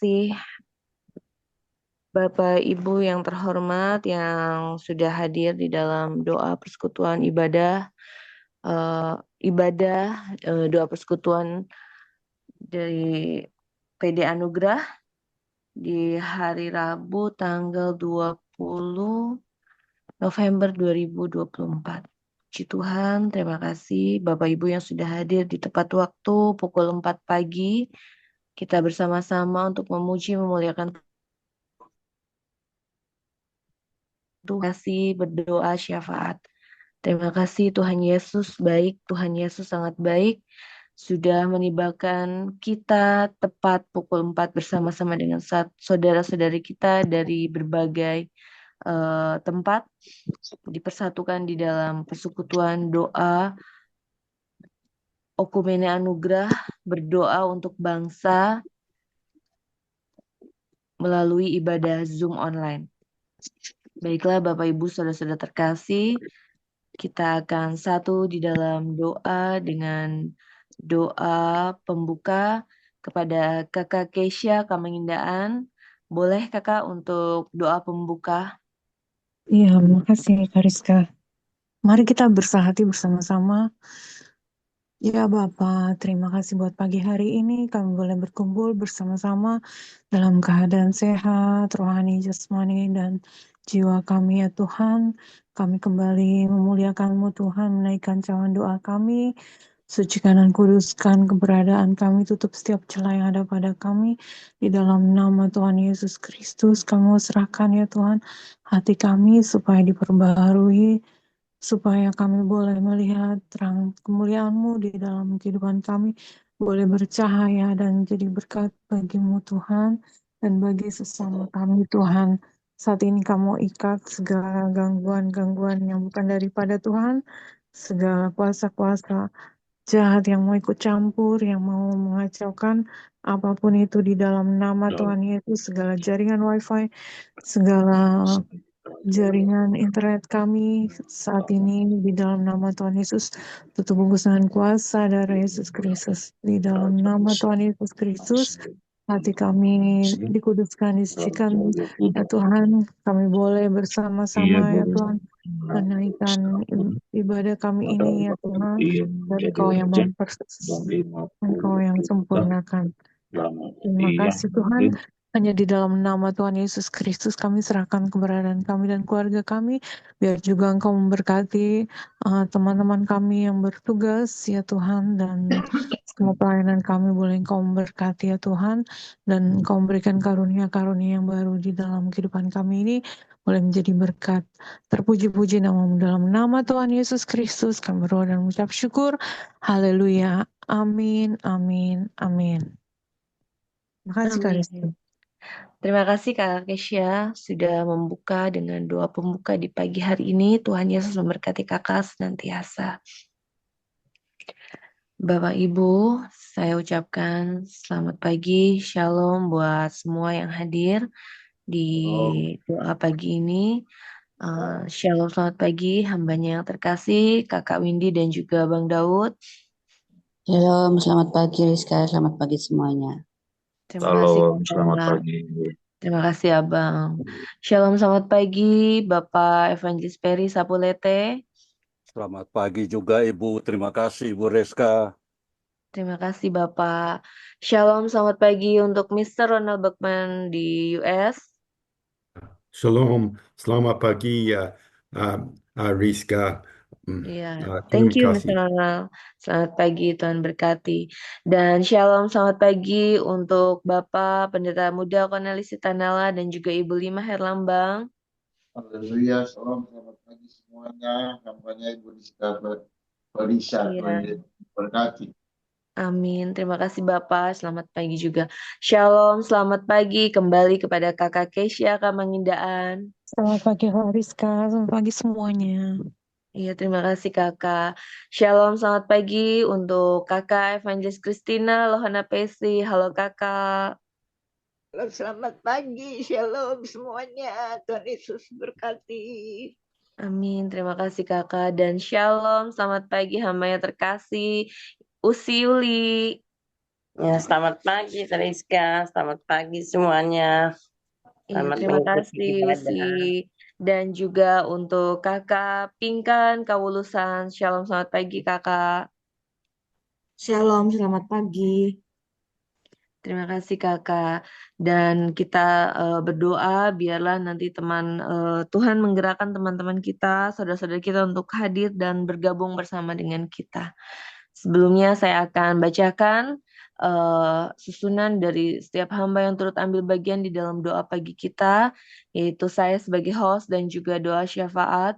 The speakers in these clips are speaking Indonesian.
kasih Bapak Ibu yang terhormat yang sudah hadir di dalam doa persekutuan eh, doa persekutuan dari PD Anugerah di hari Rabu tanggal 20 November 2024. Puji Tuhan, terima kasih Bapak Ibu yang sudah hadir di tepat waktu pukul 4 pagi. Kita bersama-sama untuk memuji memuliakan Tuhan, kasih berdoa syafaat. Terima kasih Tuhan Yesus baik, Tuhan Yesus sangat baik. Sudah menibakan kita tepat pukul 4 bersama-sama dengan saudara-saudari kita dari berbagai tempat dipersatukan di dalam persekutuan doa Okumene Anugerah, berdoa untuk bangsa melalui ibadah Zoom online. Baiklah Bapak Ibu saudara-saudara terkasih, kita akan satu di dalam doa dengan doa pembuka kepada Kakak Keisha Kamengindaan. Boleh Kakak untuk doa pembuka? Iya, makasih Kariska. Mari kita bersahati bersama-sama. Ya Bapak, terima kasih buat pagi hari ini. Kami boleh berkumpul bersama-sama dalam keadaan sehat, rohani, jasmani, dan jiwa kami ya Tuhan. Kami kembali memuliakan-Mu Tuhan, menaikkan cawan doa kami. Sucikan dan kuduskan keberadaan kami, tutup setiap celah yang ada pada kami. Di dalam nama Tuhan Yesus Kristus, kami serahkan ya Tuhan hati kami supaya diperbaharui, supaya kami boleh melihat terang kemuliaan-Mu di dalam kehidupan kami, boleh bercahaya dan jadi berkat bagi-Mu Tuhan, dan bagi sesama kami Tuhan. Saat ini kamu ikat segala gangguan-gangguan yang bukan daripada Tuhan, segala kuasa-kuasa jahat yang mau ikut campur, yang mau mengacaukan apapun itu di dalam nama Tuhan Yesus, segala jaringan wifi, segala jaringan internet kami saat ini di dalam nama Tuhan Yesus, tutup bungkus dengan kuasa darah Yesus Kristus. Di dalam nama Tuhan Yesus Kristus, hati kami dikuduskan, disucikan. Ya Tuhan, kami boleh bersama-sama ya Tuhan menaikkan ibadah kami ini ya Tuhan, dan Engkau yang Engkau yang sempurnakan. Terima kasih Tuhan. Hanya di dalam nama Tuhan Yesus Kristus kami serahkan keberadaan kami dan keluarga kami. Biar juga Engkau memberkati teman-teman kami yang bertugas ya Tuhan. Dan semua pelayanan kami boleh Engkau memberkati ya Tuhan. Dan Engkau memberikan karunia-karunia yang baru di dalam kehidupan kami ini. Boleh menjadi berkat. Terpuji-puji namamu dalam nama Tuhan Yesus Kristus. Kami berdoa dan mengucap syukur. Haleluya. Amin, amin, amin. Terima kasih Kak Rizky. Amin. Terima kasih Kak Keisha sudah membuka dengan doa pembuka di pagi hari ini. Tuhan Yesus memberkati Kakak senantiasa. Bapak Ibu, saya ucapkan selamat pagi, shalom buat semua yang hadir di doa pagi ini. Shalom, selamat pagi, hambanya yang terkasih, Kakak Windy dan juga Bang Daud. Shalom, selamat pagi Rizka, selamat pagi semuanya. Terima kasih Selamat Kakak. pagi. Terima kasih Abang. Shalom, selamat pagi Bapak Evangelis Peri Sapulete. Selamat pagi juga Ibu, terima kasih Ibu Reska. Terima kasih Bapak. Shalom, selamat pagi untuk Mr. Ronald Buckman di US. Shalom, selamat pagi Rizka. Iya, Terima thank you Mr. kasih. Ronald. Selamat pagi, Tuhan berkati. Dan shalom, selamat pagi untuk Bapak Pendeta Muda Cornelis Sitanala dan juga Ibu Lima Herlambang. Haleluya, shalom, selamat pagi semuanya. Hambanya Ibu Rizka Balisa, Iya. berkati. Amin. Terima kasih Bapak. Selamat pagi juga. Shalom, selamat pagi kembali kepada Kakak Keisha Kamangindaan. Selamat pagi Kak Rizka, selamat pagi semuanya. Iya, terima kasih Kakak. Shalom, selamat pagi untuk Kakak Evangelis Christina Lohana Pesi. Halo Kakak. Selamat pagi, shalom semuanya. Tuhan Yesus berkati. Amin, terima kasih Kakak. Dan shalom, selamat pagi hamba yang terkasih, Usi Yuli. Ya, selamat pagi, Teriska. Selamat pagi semuanya. Iya, Selamat terima mengikuti kasih Usi. ibadah. Dan juga untuk Kakak Pinkan Kawulusan. Shalom, selamat pagi Kakak. Shalom, selamat pagi. Terima kasih Kakak. Dan kita berdoa biarlah nanti Tuhan menggerakkan teman-teman kita, saudara-saudara kita untuk hadir dan bergabung bersama dengan kita. Sebelumnya saya akan bacakan susunan dari setiap hamba yang turut ambil bagian di dalam doa pagi kita, yaitu saya sebagai host dan juga doa syafaat.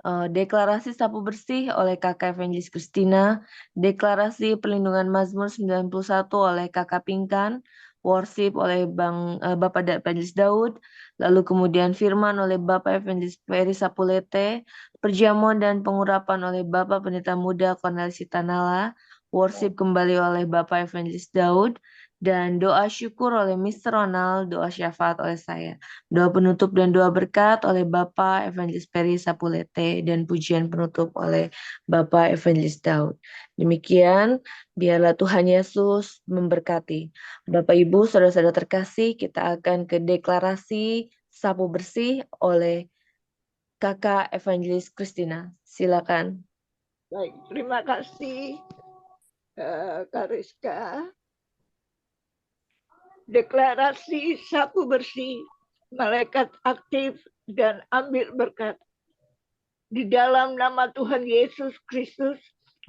Deklarasi sapu bersih oleh Kakak Evangelis Christina, deklarasi perlindungan Mazmur 91 oleh Kakak Pinkan, worship oleh Bapak Evangelis Daud, lalu kemudian firman oleh Bapak Evangelis Ferry Sapulete, perjamuan dan pengurapan oleh Bapak Pendeta Muda Cornelis Sitanala, worship kembali oleh Bapak Evangelis Daud, dan doa syukur oleh Mr. Ronald, doa syafaat oleh saya. Doa penutup dan doa berkat oleh Bapak Evangelis Ferry Sapulete, dan pujian penutup oleh Bapak Evangelis Daud. Demikian, biarlah Tuhan Yesus memberkati. Bapak Ibu, saudara-saudara terkasih, kita akan ke deklarasi sapu bersih oleh Kakak Evangelis Christina. Silakan. Baik, terima kasih Kak Rizka. Deklarasi sapu bersih, malaikat aktif dan ambil berkat. Di dalam nama Tuhan Yesus Kristus,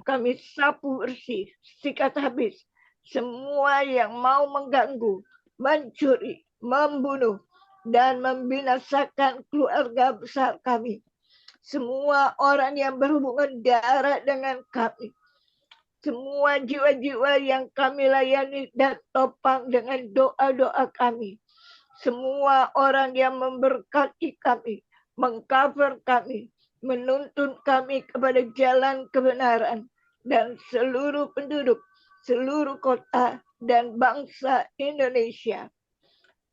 kami sapu bersih, sikat habis semua yang mau mengganggu, mencuri, membunuh, dan membinasakan keluarga besar kami. Semua orang yang berhubungan darah dengan kami. Semua jiwa-jiwa yang kami layani dan topang dengan doa-doa kami. Semua orang yang memberkati kami, mengcover kami, menuntun kami kepada jalan kebenaran, dan seluruh penduduk, seluruh kota, dan bangsa Indonesia.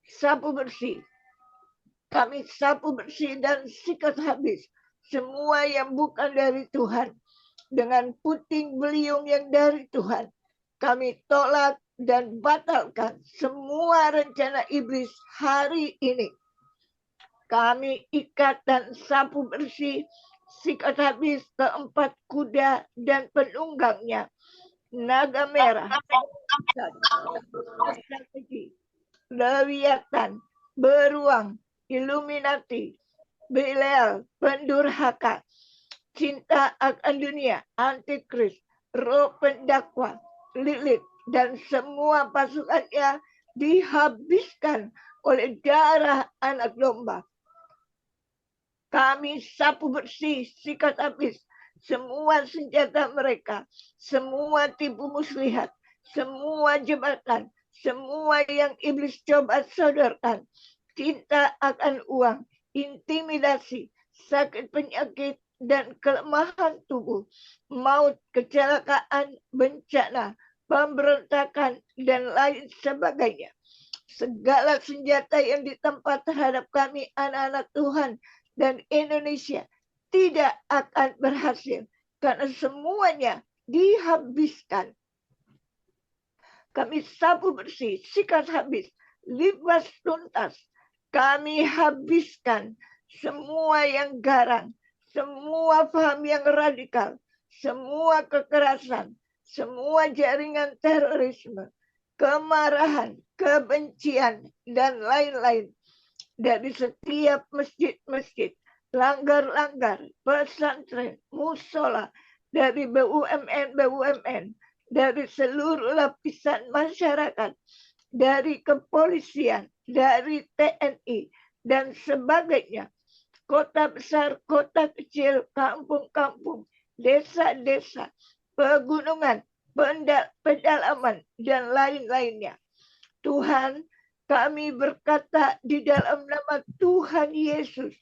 Sapu bersih. Kami sapu bersih dan sikat habis semua yang bukan dari Tuhan. Dengan puting beliung yang dari Tuhan, kami tolak dan batalkan semua rencana iblis hari ini. Kami ikat dan sapu bersih, sikat habis keempat kuda dan penunggangnya, naga merah, strategi, Lewiatan, beruang, Illuminati, Belial, pendurhaka, cinta akan dunia, antikris, roh pendakwa, Lilith, dan semua pasukannya dihabiskan oleh darah anak domba. Kami sapu bersih, sikat habis semua senjata mereka, semua tipu muslihat, semua jebakan, semua yang iblis coba sodorkan, cinta akan uang, intimidasi, sakit penyakit, dan kelemahan tubuh, maut, kecelakaan, bencana, pemberontakan, dan lain sebagainya. Segala senjata yang ditempa terhadap kami anak-anak Tuhan dan Indonesia tidak akan berhasil karena semuanya dihabiskan. Kami sapu bersih, sikat habis, libas tuntas. Kami habiskan semua yang garang, semua paham yang radikal, semua kekerasan, semua jaringan terorisme, kemarahan, kebencian, dan lain-lain. Dari setiap masjid-masjid, langgar-langgar, pesantren, musola, dari BUMN, dari seluruh lapisan masyarakat, dari kepolisian, dari TNI, dan sebagainya. Kota besar, kota kecil, kampung-kampung, desa-desa, pegunungan, pedalaman, dan lain-lainnya. Tuhan, kami berkata di dalam nama Tuhan Yesus,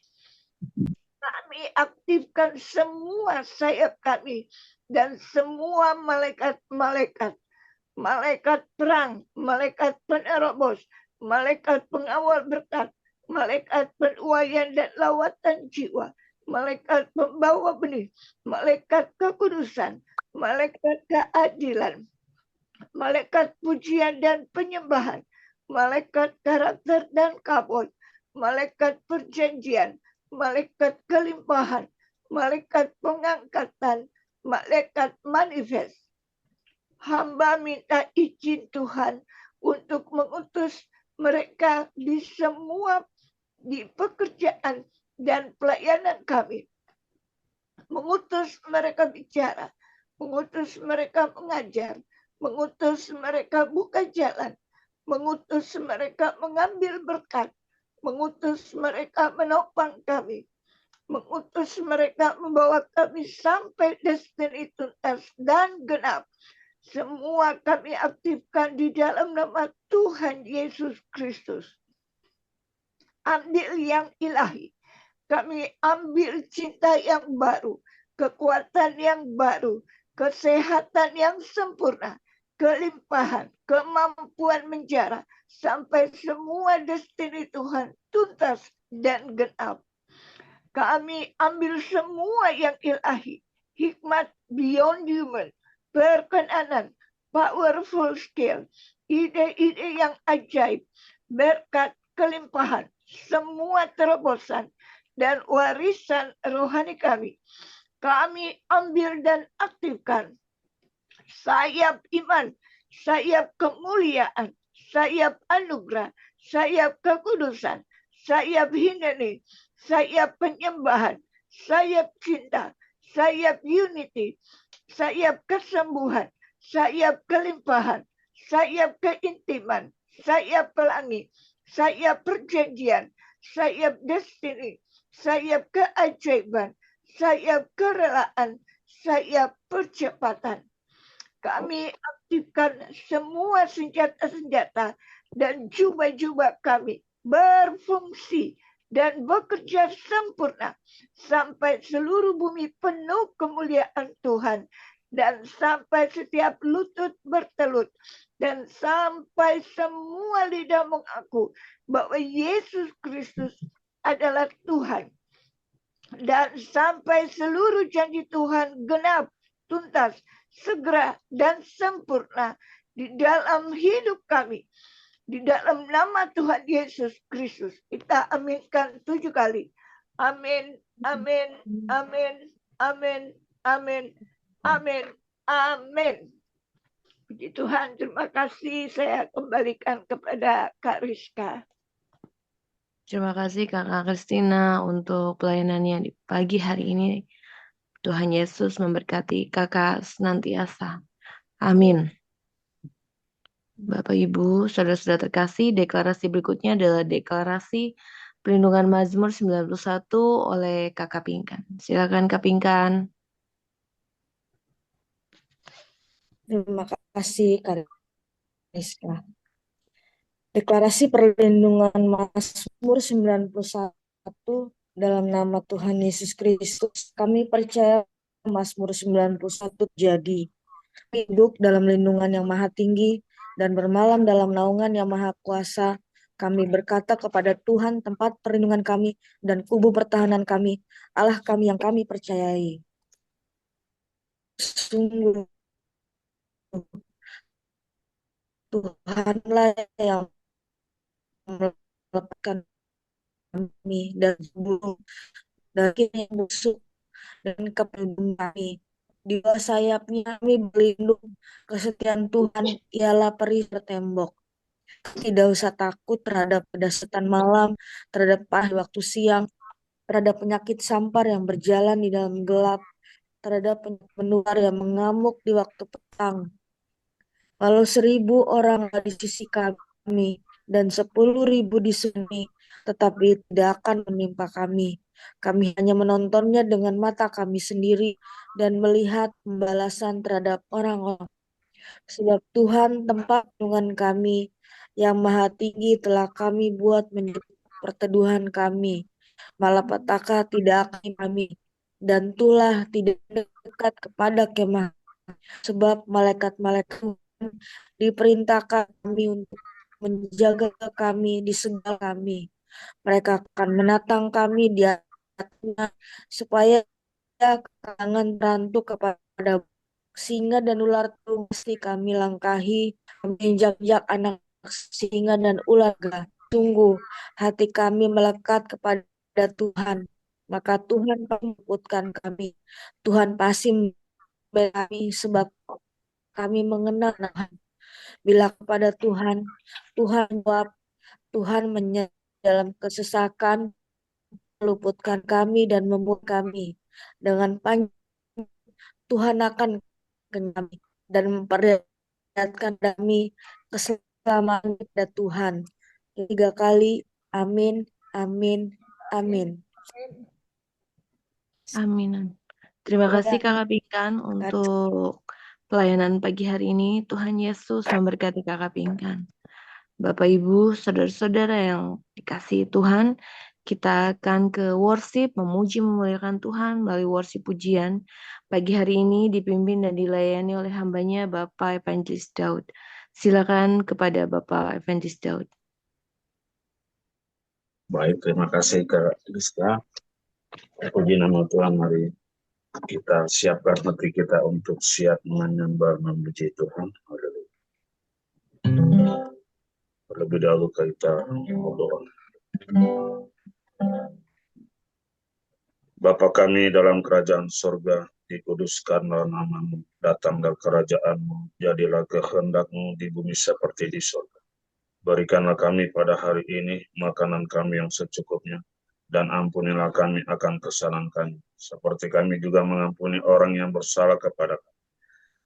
kami aktifkan semua sayap kami dan semua malaikat-malaikat, malaikat perang, malaikat penerobos, malaikat pengawal berkat, malaikat penuaian dan lawatan jiwa, malaikat pembawa benih, malaikat kekudusan, malaikat keadilan, malaikat pujian dan penyembahan, malaikat karakter dan kabut, malaikat perjanjian, malaikat kelimpahan, malaikat pengangkatan, malaikat manifest. Hamba minta izin Tuhan untuk mengutus mereka di pekerjaan dan pelayanan kami. Mengutus mereka bicara, mengutus mereka mengajar, mengutus mereka buka jalan, mengutus mereka mengambil berkat, mengutus mereka menopang kami, mengutus mereka membawa kami sampai destiny tuntas dan genap. Semua kami aktifkan di dalam nama Tuhan Yesus Kristus. Ambil yang ilahi. Kami ambil cinta yang baru, kekuatan yang baru, kesehatan yang sempurna, kelimpahan, kemampuan menjara, sampai semua destiny Tuhan tuntas dan genap. Kami ambil semua yang ilahi, hikmat beyond human, perkenanan, powerful skill, ide-ide yang ajaib, berkat, kelimpahan, semua terobosan, dan warisan rohani kami. Kami ambil dan aktifkan sayap iman, sayap kemuliaan, sayap anugerah, sayap kekudusan, sayap hineni, sayap penyembahan, sayap cinta, sayap unity, sayap kesembuhan, sayap kelimpahan, sayap keintiman, sayap pelangi, sayap perjanjian, sayap destiny, sayap keajaiban, sayap kerelaan, sayap percepatan. Kami aktifkan semua senjata-senjata dan jubah-jubah kami berfungsi dan bekerja sempurna sampai seluruh bumi penuh kemuliaan Tuhan, dan sampai setiap lutut bertelut, dan sampai semua lidah mengaku bahwa Yesus Kristus adalah Tuhan, dan sampai seluruh janji Tuhan genap, tuntas, segera, dan sempurna di dalam hidup kami. Di dalam nama Tuhan Yesus Kristus, kita aminkan 7 kali. Amin, amin, amin, amin, amin, amin, amin. Puji Tuhan, terima kasih. Saya kembalikan kepada Kak Rizka. Terima kasih Kakak Kristina untuk pelayanannya di pagi hari ini. Tuhan Yesus memberkati Kakak senantiasa. Amin. Bapak Ibu, saudara-saudara terkasih, deklarasi berikutnya adalah deklarasi perlindungan Mazmur 91 oleh Kakak Pinkan. Silakan Kak Pinkan. Terima kasih, Kariska. Deklarasi perlindungan Mazmur 91 dalam nama Tuhan Yesus Kristus. Kami percaya Mazmur 91 jadi hidup dalam lindungan yang maha tinggi dan bermalam dalam naungan yang maha kuasa. Kami berkata kepada Tuhan tempat perlindungan kami dan kubu pertahanan kami, Allah kami yang kami percayai. Sungguh Tuhanlah yang melepaskan kami dan sebelum dari yang busuk dan kepelindungan kami. Di bawah sayapnya kami berlindung. Kesetiaan Tuhan ialah perisai bertembok. Tidak usah takut terhadap kedahsyatan malam, terhadap waktu siang, terhadap penyakit sampar yang berjalan di dalam gelap, terhadap penyakit menular yang mengamuk di waktu petang. Walau 1000 orang di sisi kami dan 10.000 di sini, tetapi tidak akan menimpa kami. Kami hanya menontonnya dengan mata kami sendiri dan melihat pembalasan terhadap orang-orang. Sebab Tuhan tempat perlindungan kami yang maha tinggi telah kami buat menjadi perteduhan kami. Malapetaka tidak akan kami, dan tulah tidak dekat kepada kemah. Sebab malaikat-malaikat diperintahkan kami untuk menjaga kami di segala kami. Mereka akan menatang kami di atasnya supaya jangan terantuk kepada singa dan ular mesti kami langkahi, kami injak-injak anak singa dan ular. Sungguh hati kami melekat kepada Tuhan, maka Tuhan meluputkan kami. Tuhan pasti membela kami sebab kami mengenal Tuhan. Bila kepada Tuhan, Tuhan jawab, Tuhan menyertai dalam kesesakan, meluputkan kami dan membuat kami. Dengan panjang Tuhan akan kami dan memperlihatkan kami keselamatan kepada Tuhan. 3 kali, amin, amin, amin. Amin. Terima kasih Kakak Pinkan untuk pelayanan pagi hari ini. Tuhan Yesus memberkati Kakak Pinkan. Bapak Ibu, saudara-saudara yang dikasihi Tuhan, kita akan ke worship, memuji memuliakan Tuhan melalui worship pujian. Pagi hari ini dipimpin dan dilayani oleh hambanya Bapak Evangelis Daud. Silakan kepada Bapak Evangelis Daud. Baik, terima kasih Kak Rizka. Puji nama Tuhan, mari kita siapkan hati kita untuk siap menyembah memuji Tuhan. Haleluya. Terlebih dahulu kita berdoa. Bapa kami dalam kerajaan surga, dikuduskanlah namamu, datanglah kerajaanmu, jadilah kehendakmu di bumi seperti di surga. Berikanlah kami pada hari ini makanan kami yang secukupnya, dan ampunilah kami akan kesalahan kami, seperti kami juga mengampuni orang yang bersalah kepada kami.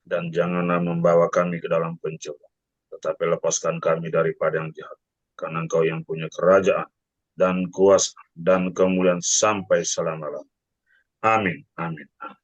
Dan janganlah membawa kami ke dalam pencobaan, tetapi lepaskan kami daripada yang jahat. Karena Engkau yang punya kerajaan, dan kuasa, dan kemuliaan sampai selama-lamanya. Amin, amin, amin.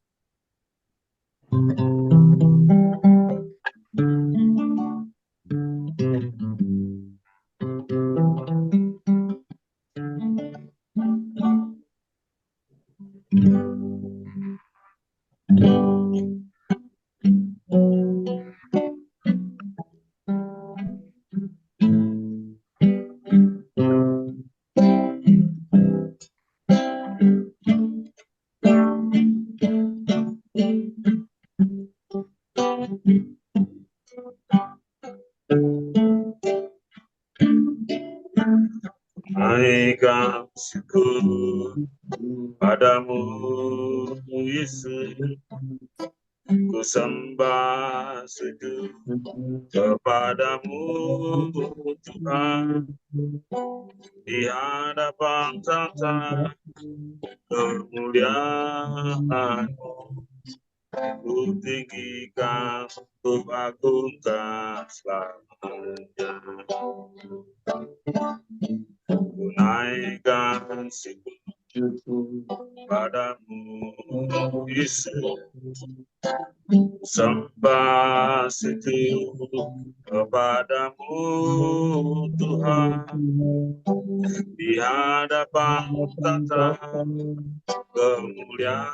Naikkan syukur padamu Yesus, ku sembah sujud kepadamu Tuhan, di hadapan tahta kemuliaan-Mu, ku tinggikan, ku agungkan selamanya. Ku naikkan syukur padamu Yesus, sembah sujud kepadamu Tuhan, di hadapan tahta kemuliaan,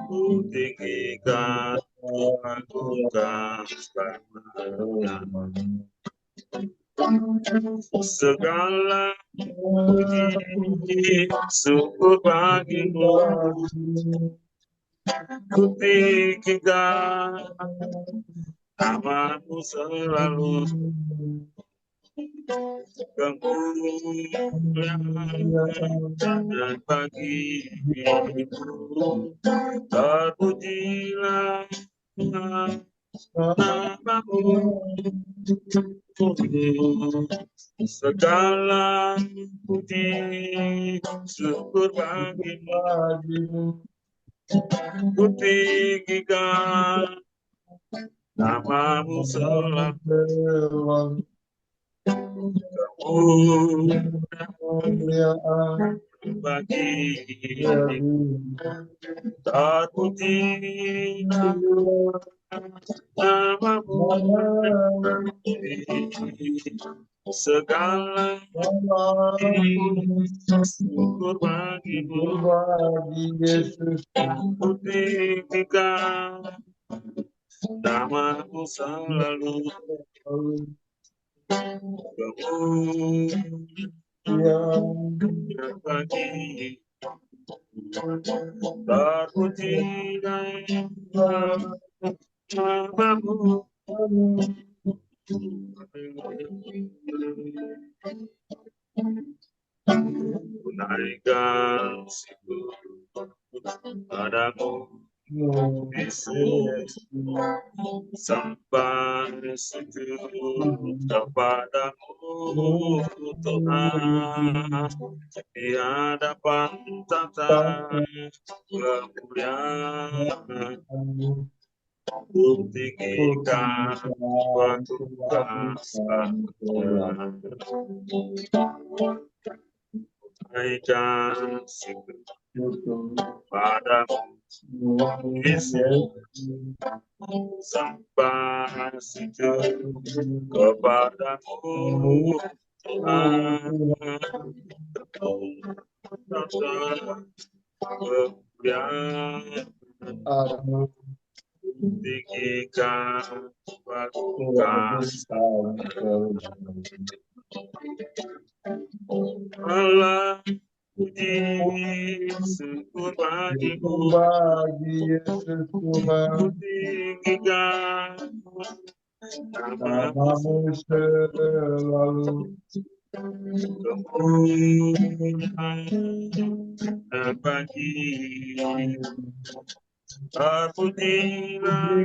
ku tinggikan, ku agungkan selamanya. Segala puji syukur bagimu, ku tinggikan namamu selalu, kemuliaan dan bagimu, terpujilah namamu. Segala puji syukur bagimu, ku tinggikan namamu selalu, kemuliaan bagimu, terpujilah namamu. Segala syukur bagimu, ku tinggikan namamu selalu, kemuliaan bagimu, Terpujilah namamu. Naikkan syukur padamu, Yesus, sampai sujud kepadamu, Tuhan, di hadapan tata kemuliaan, tinggikan suatu rasa naikkan syukur padamu, Yesus, sampai sujud kepadamu, Tuhan, kemuliaan, tinggikan suatu rasa Allah. Puji syukur bagimu, Yesus Tuhan, tinggikan namamu selalu. kemuliaan bagi terpujilah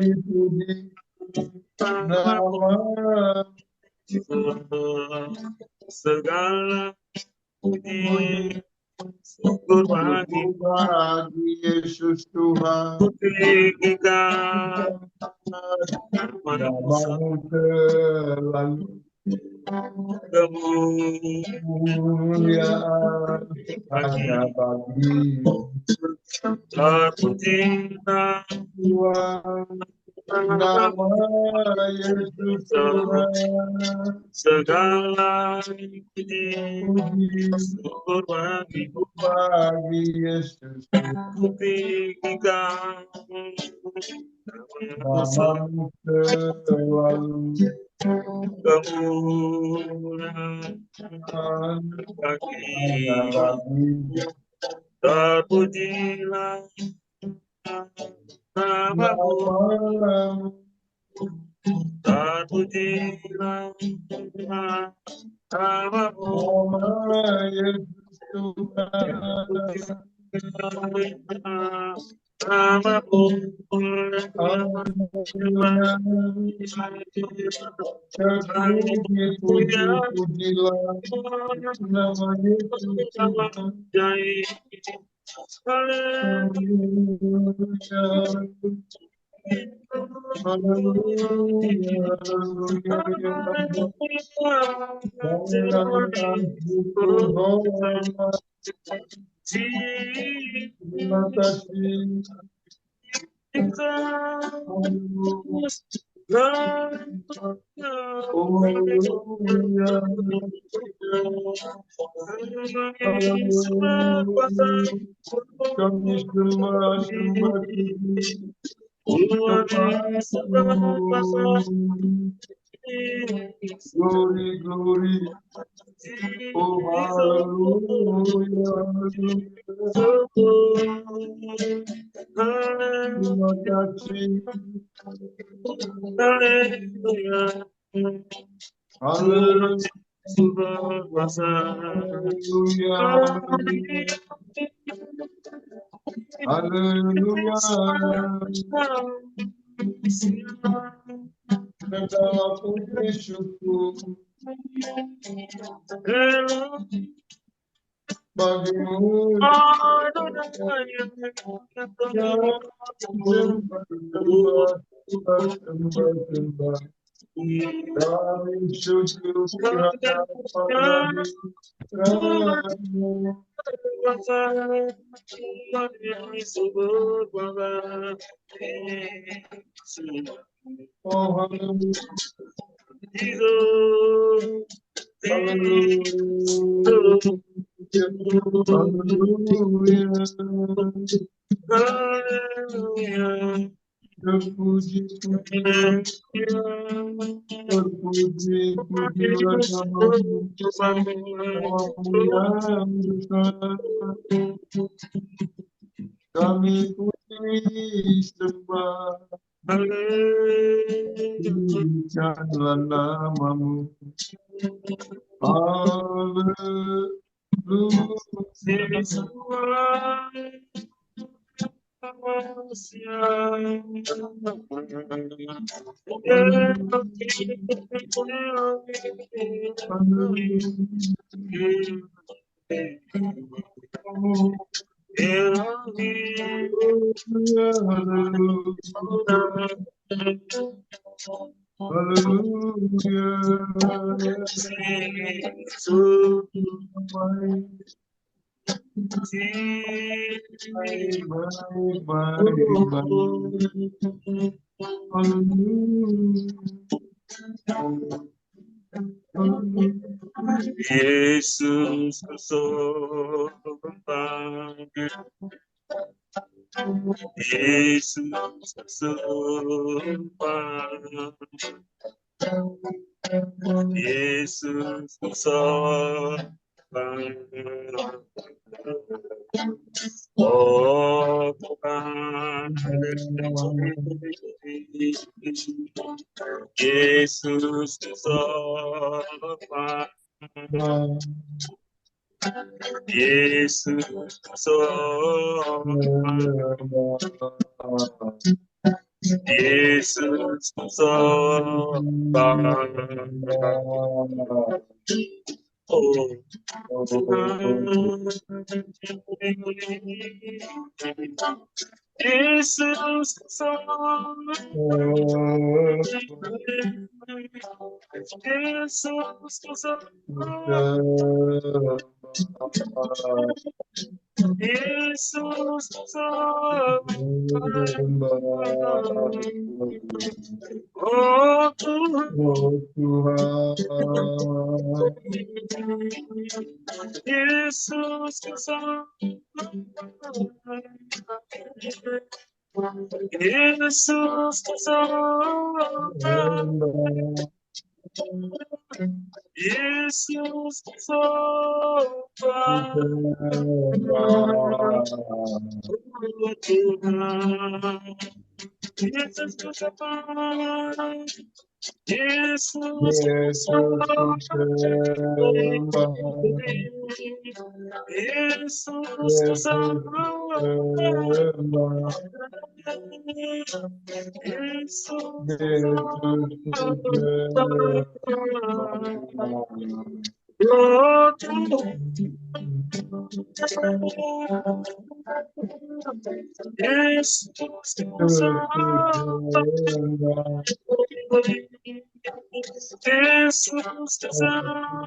Nama segala puji syukur bagi Yesus Tuhan, tinggikan namamu namamu selalu. Kemuliaan hanya bagi terpujilah Tuhan, nama Yesus Tuhan, segala puji syukur bagimu, bagi Yesus tinggikan namamu selalu. kemuliaan Hanya bagi bagi terpujilah namamu, namamu terpujilah namamu, nama Yesus Tuhan, namamu, terpuji-pujilah nama Yesus Tuhan. Haleluya, haleluya, haleluya. Terima kasih. Haleluya, kami sembah glory, glory. Oh, haleluya, terima kasih. Haleluya, haleluya, segala puji syukur bagimu, ya sembah. Kami sujud di hadapan hadiratmu. Oh, haleluya, haleluya, haleluya. Terpuji-pujilah namamu yang besar. kami puji sembah, pujikanlah namamu. Yesus kesopan, Yesus kesopan, Yesus kesopan. Oh Tuhan, Yesus kesopan, Yesus kesopan, Yesus kesopan. Oh Tuhan, Yesus kesopan, Yesus kesopan, Yesus kesopan. Oh Tuhan, Yesus kesopan, Yesus kesopan, Yesus kesopan. Oh Tuhan, Yesus kesopan, Yesus kesopan, Yesus kesopan, Yesus kesopan. Oh Tuhan, Yesus kesopan, Yesus kesopan,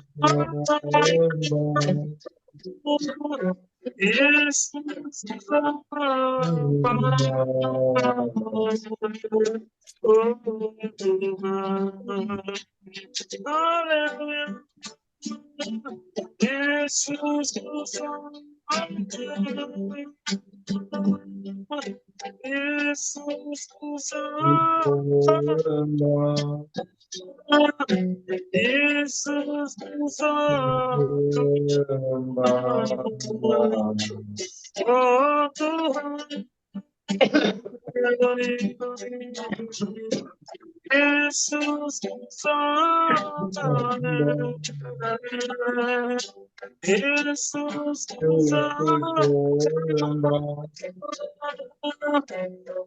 Yesus kesopan. Oh Tuhan, haleluya. Yesus kesopan, Yesus kesopan, Yesus kesopan. Oh Tuhan, Yesus kesopan, Yesus kesopan,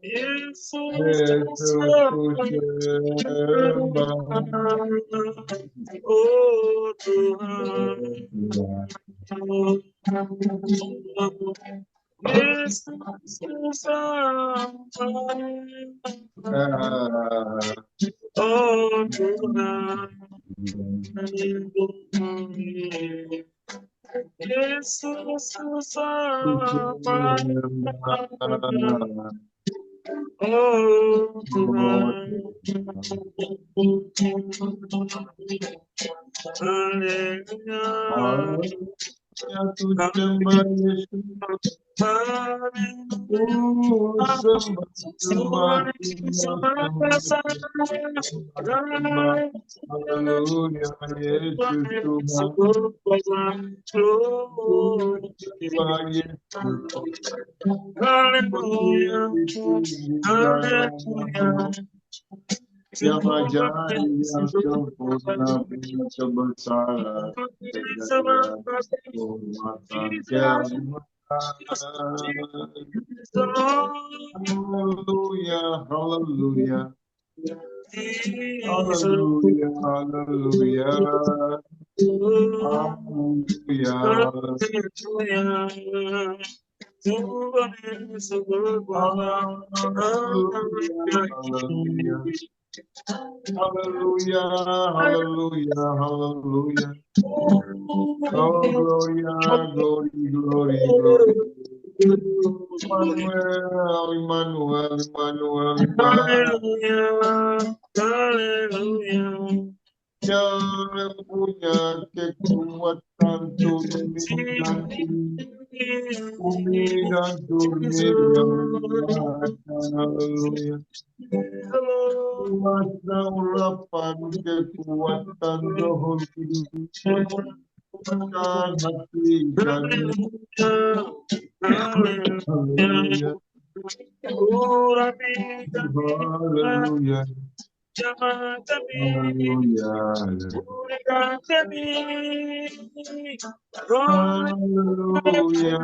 Yesus kesopan. Oh Tuhan, Yesus kesopan. Oh Tuhan, Yesus kesopan. Oh Tuhan, haleluya. Aku sembah Yesus. Sembah, sembah, sembah, sembah. Haleluya, Yesus Tuhan. Sembah Yesus. Yang ajaib, yang sempurna, punya kebesaran, kejayaan, kehormatan, haleluya, haleluya, haleluya, haleluya, haleluya, haleluya, haleluya, haleluya, haleluya. Oh, Gloria, glory, glory, glory. Emmanuel, Emmanuel, Emmanuel, Emmanuel. Yang punya kekuatan turun dan bumi dan turun yang haleluya. Kuasa urapan kekuatan Roh Kudus bukan hati kami. Haleluya. Haleluya. Haleluya. Haleluya. Haleluya.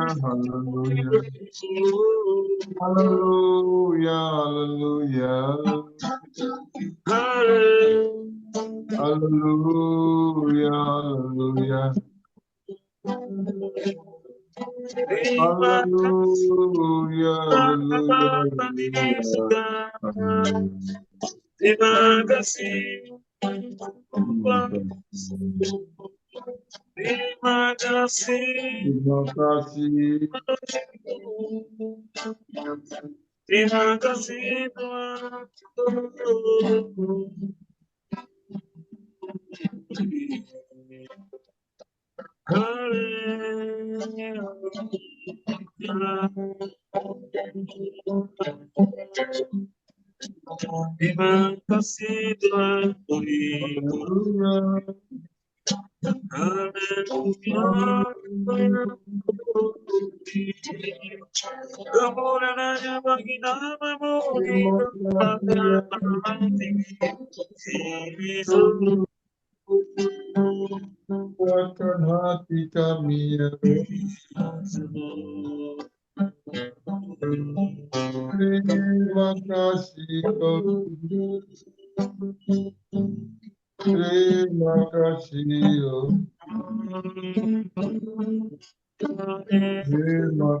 Haleluya. Haleluya. Haleluya. Haleluya. Haleluya. Terima kasih. Terima kasih. Terima kasih. Terima kasih Tuhan. Terima kasih Tuhan. Haleluya. Kemuliaannya bagi namamu Kuatkan hati kami ya. Terima kasih oh. Terima kasih oh. Terima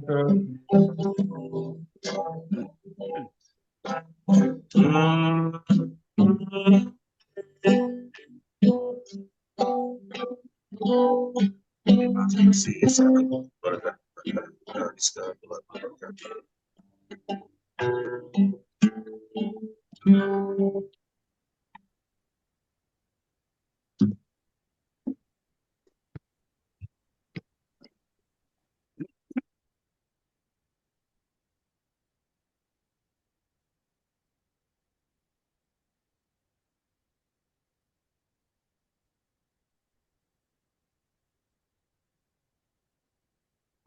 kasih. Terima kasih.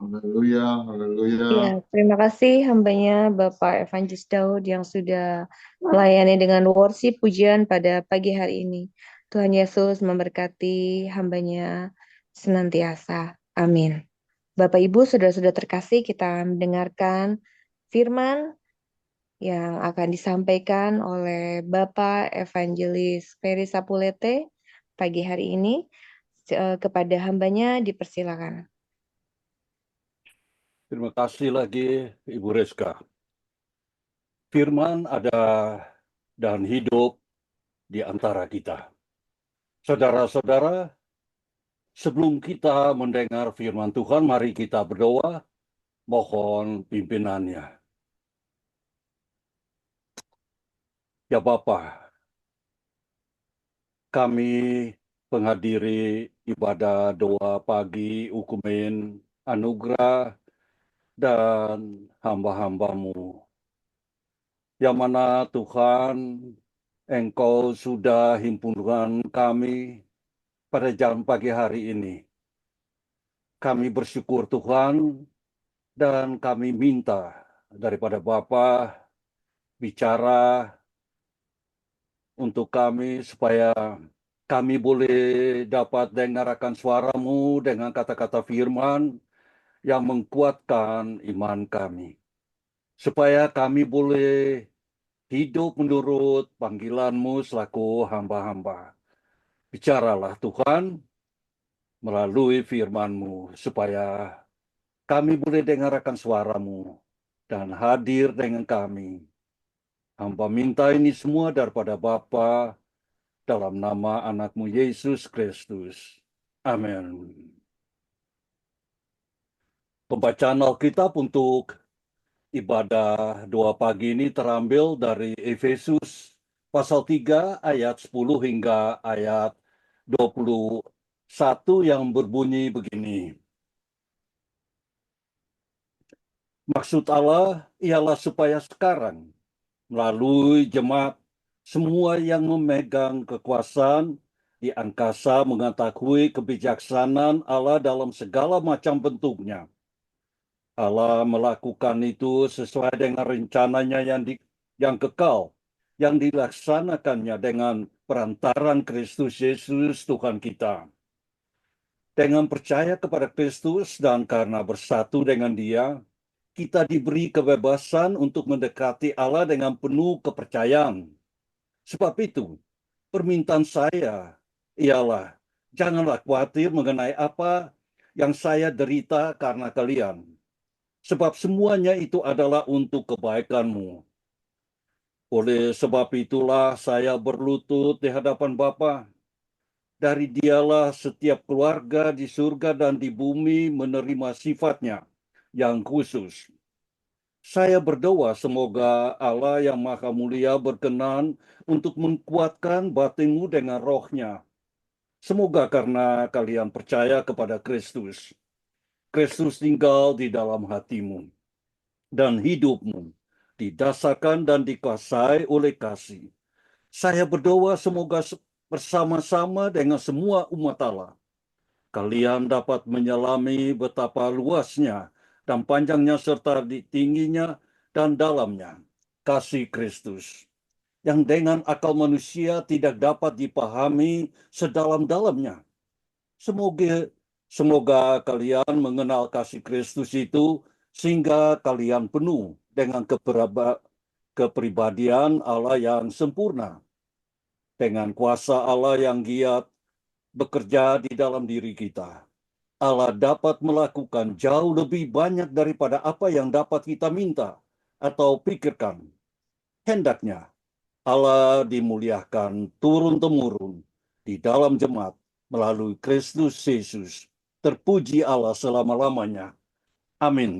Haleluya, haleluya. Ya, terima kasih hambanya Bapak Evangelis Daud yang sudah melayani dengan worship pujian pada pagi hari ini. Tuhan Yesus memberkati hambanya senantiasa. Amin. Bapak Ibu, saudara-saudara terkasih, kita mendengarkan firman yang akan disampaikan oleh Bapak Evangelis Peri Sapulete pagi hari ini. Kepada hambanya dipersilakan. Terima kasih lagi Ibu Reska. Firman ada dan hidup di antara kita. Saudara-saudara, sebelum kita mendengar firman Tuhan, mari kita berdoa, mohon pimpinannya. Ya Bapa, kami penghadiri ibadah doa pagi Ukumen Anugerah dan hamba-hambamu. Yang mana Tuhan, Engkau sudah himpunkan kami pada jam pagi hari ini. Kami bersyukur Tuhan dan kami minta daripada Bapa bicara untuk kami supaya kami boleh dapat dengarkan suara-Mu dengan kata-kata firman yang menguatkan iman kami. Supaya kami boleh hidup menurut panggilan-Mu selaku hamba-hamba. Bicaralah Tuhan melalui firman-Mu supaya kami boleh dengarkan suara-Mu dan hadir dengan kami. Hamba minta ini semua daripada Bapa dalam nama anak-Mu Yesus Kristus. Amin. Pembacaan Alkitab untuk ibadah doa pagi ini terambil dari Efesus pasal 3 ayat 10 hingga ayat 21 yang berbunyi begini. Maksud Allah ialah supaya sekarang melalui jemaat semua yang memegang kekuasaan di angkasa mengetahui kebijaksanaan Allah dalam segala macam bentuknya. Allah melakukan itu sesuai dengan rencananya yang kekal, yang dilaksanakannya dengan perantaran Kristus Yesus Tuhan kita. Dengan percaya kepada Kristus dan karena bersatu dengan Dia, kita diberi kebebasan untuk mendekati Allah dengan penuh kepercayaan. Sebab itu, permintaan saya ialah, janganlah khawatir mengenai apa yang saya derita karena kalian. Sebab semuanya itu adalah untuk kebaikanmu. Oleh sebab itulah saya berlutut di hadapan Bapa. Dari Dialah setiap keluarga di surga dan di bumi menerima sifatnya yang khusus. Saya berdoa semoga Allah yang Maha Mulia berkenan untuk menguatkan batinmu dengan rohnya. Semoga karena kalian percaya kepada Kristus, Kristus tinggal di dalam hatimu, dan hidupmu didasarkan dan dikuasai oleh kasih. Saya berdoa semoga bersama-sama dengan semua umat Allah, kalian dapat menyelami betapa luasnya dan panjangnya serta tingginya dan dalamnya kasih Kristus, yang dengan akal manusia tidak dapat dipahami sedalam-dalamnya. Semoga kalian mengenal kasih Kristus itu sehingga kalian penuh dengan kepribadian Allah yang sempurna, dengan kuasa Allah yang giat bekerja di dalam diri kita. Allah dapat melakukan jauh lebih banyak daripada apa yang dapat kita minta atau pikirkan. Hendaknya Allah dimuliakan turun-temurun di dalam jemaat melalui Kristus Yesus. Terpuji Allah selama-lamanya. Amin.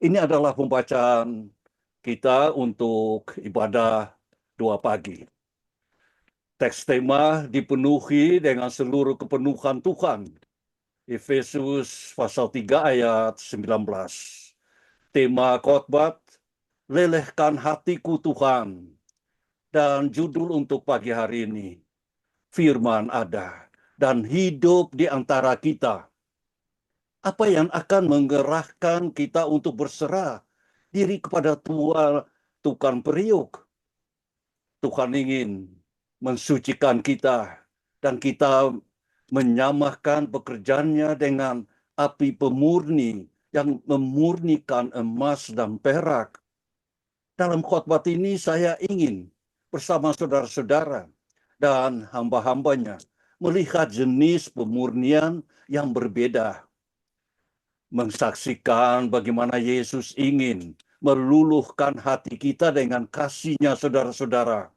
Ini adalah pembacaan kita untuk ibadah doa pagi. Teks tema dipenuhi dengan seluruh kepenuhan Tuhan. Efesus pasal 3 ayat 19. Tema khotbah, lelehkan hatiku Tuhan. Dan judul untuk pagi hari ini, firman ada dan hidup di antara kita. Apa yang akan menggerakkan kita untuk berserah diri kepada Tuhan periuk? Tuhan ingin mensucikan kita dan kita menyamakan pekerjaannya dengan api pemurni yang memurnikan emas dan perak. Dalam khotbah ini saya ingin bersama saudara-saudara dan hamba-hambanya melihat jenis pemurnian yang berbeda. Mensaksikan bagaimana Yesus ingin meluluhkan hati kita dengan kasih-Nya, saudara-saudara.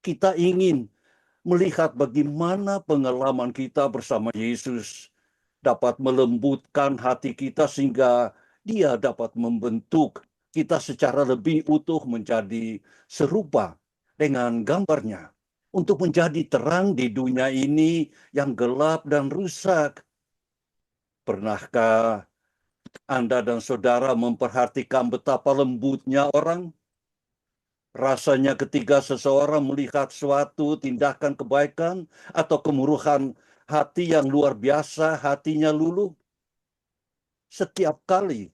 Kita ingin melihat bagaimana pengalaman kita bersama Yesus dapat melembutkan hati kita sehingga Dia dapat membentuk kita secara lebih utuh menjadi serupa dengan gambarnya. untuk menjadi terang di dunia ini yang gelap dan rusak. Pernahkah Anda dan saudara memperhatikan betapa lembutnya orang? Rasanya ketika seseorang melihat suatu tindakan kebaikan atau kemurahan hati yang luar biasa, hatinya luluh. Setiap kali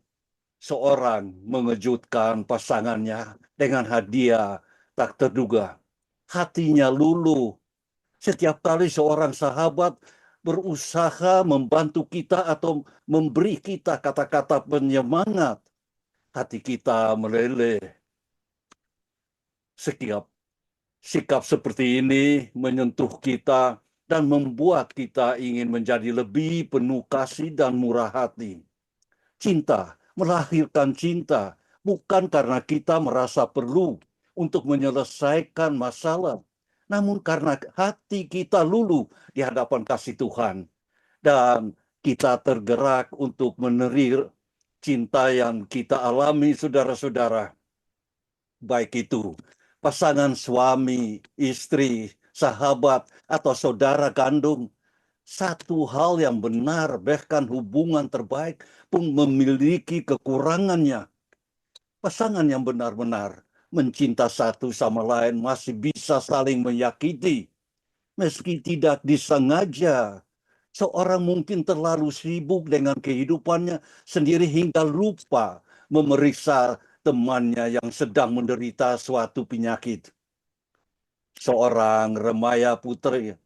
seorang mengejutkan pasangannya dengan hadiah tak terduga, hatinya luluh. Setiap kali seorang sahabat berusaha membantu kita atau memberi kita kata-kata penyemangat, hati kita meleleh. Setiap sikap seperti ini menyentuh kita dan membuat kita ingin menjadi lebih penuh kasih dan murah hati. Cinta melahirkan cinta bukan karena kita merasa perlu untuk menyelesaikan masalah, namun karena hati kita luluh di hadapan kasih Tuhan. Dan kita tergerak untuk menerir cinta yang kita alami, saudara-saudara. Baik itu pasangan suami, istri, sahabat, atau saudara kandung. Satu hal yang benar, bahkan hubungan terbaik pun memiliki kekurangannya. Pasangan yang benar-benar mencinta satu sama lain masih bisa saling menyakiti. Meski tidak disengaja, seorang mungkin terlalu sibuk dengan kehidupannya sendiri hingga lupa memeriksa temannya yang sedang menderita suatu penyakit. Seorang remaja putri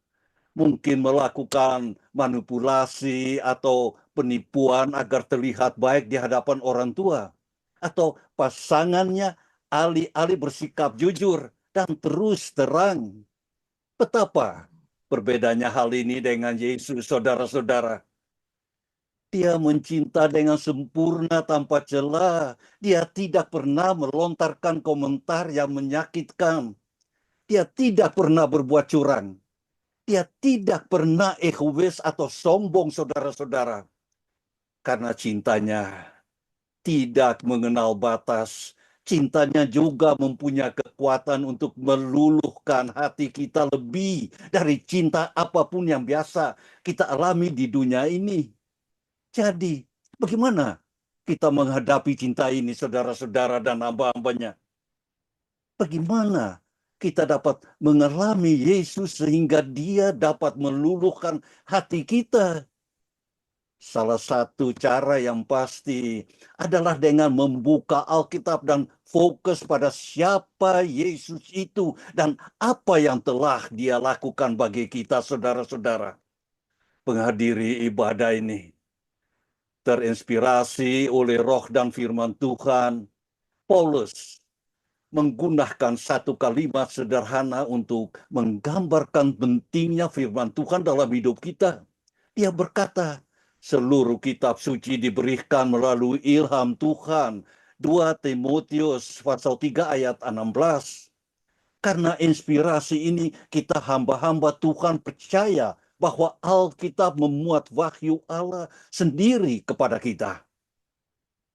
mungkin melakukan manipulasi atau penipuan agar terlihat baik di hadapan orang tua. Atau pasangannya alih-alih bersikap jujur dan terus terang. Betapa berbedanya hal ini dengan Yesus, saudara-saudara. Dia mencinta dengan sempurna tanpa celah. Dia tidak pernah melontarkan komentar yang menyakitkan. Dia tidak pernah berbuat curang. Dia tidak pernah egois atau sombong, saudara-saudara. Karena cintanya tidak mengenal batas. Cintanya juga mempunyai kekuatan untuk meluluhkan hati kita lebih dari cinta apapun yang biasa kita alami di dunia ini. Jadi, bagaimana kita menghadapi cinta ini, saudara-saudara dan hamba-hambanya? Bagaimana kita dapat mengalami Yesus sehingga dia dapat meluluhkan hati kita? Salah satu cara yang pasti adalah dengan membuka Alkitab dan fokus pada siapa Yesus itu dan apa yang telah dia lakukan bagi kita, saudara-saudara. Penghadiri ibadah ini terinspirasi oleh roh dan firman Tuhan, Paulus menggunakan satu kalimat sederhana untuk menggambarkan pentingnya firman Tuhan dalam hidup kita. Dia berkata, seluruh kitab suci diberikan melalui ilham Tuhan. 2 Timotius pasal 3 ayat 16. Karena inspirasi ini kita hamba-hamba Tuhan percaya bahwa Alkitab memuat wahyu Allah sendiri kepada kita.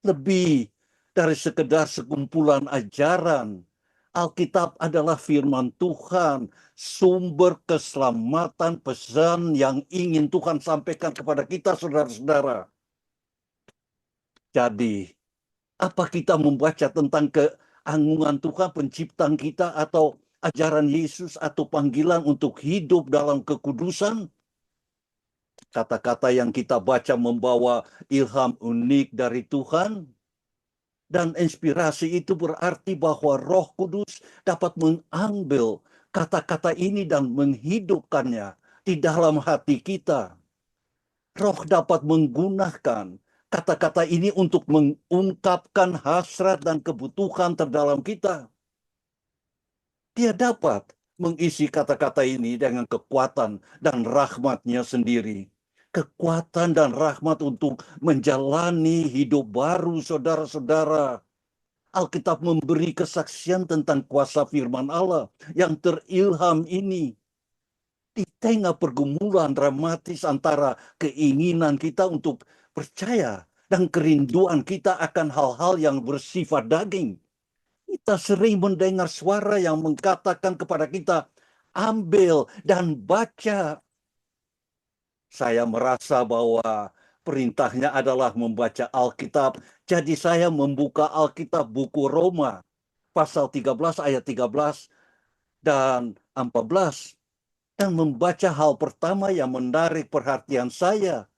Lebih dari sekedar sekumpulan ajaran, Alkitab adalah firman Tuhan, sumber keselamatan, pesan yang ingin Tuhan sampaikan kepada kita, saudara-saudara. Jadi, apa kita membaca tentang keagungan Tuhan, penciptaan kita, atau ajaran Yesus, atau panggilan untuk hidup dalam kekudusan? Kata-kata yang kita baca membawa ilham unik dari Tuhan. Dan inspirasi itu berarti bahwa Roh Kudus dapat mengambil kata-kata ini dan menghidupkannya di dalam hati kita. Roh dapat menggunakan kata-kata ini untuk mengungkapkan hasrat dan kebutuhan terdalam kita. Dia dapat mengisi kata-kata ini dengan kekuatan dan rahmat-Nya sendiri. Kekuatan dan rahmat untuk menjalani hidup baru, saudara-saudara. Alkitab memberi kesaksian tentang kuasa firman Allah yang terilham ini. Di tengah pergumulan dramatis antara keinginan kita untuk percaya dan kerinduan kita akan hal-hal yang bersifat daging. Kita sering mendengar suara yang mengatakan kepada kita, ambil dan baca. Saya merasa bahwa perintahnya adalah membaca Alkitab. Jadi saya membuka Alkitab buku Roma, pasal 13 ayat 13 dan 14. Dan membaca hal pertama yang menarik perhatian saya.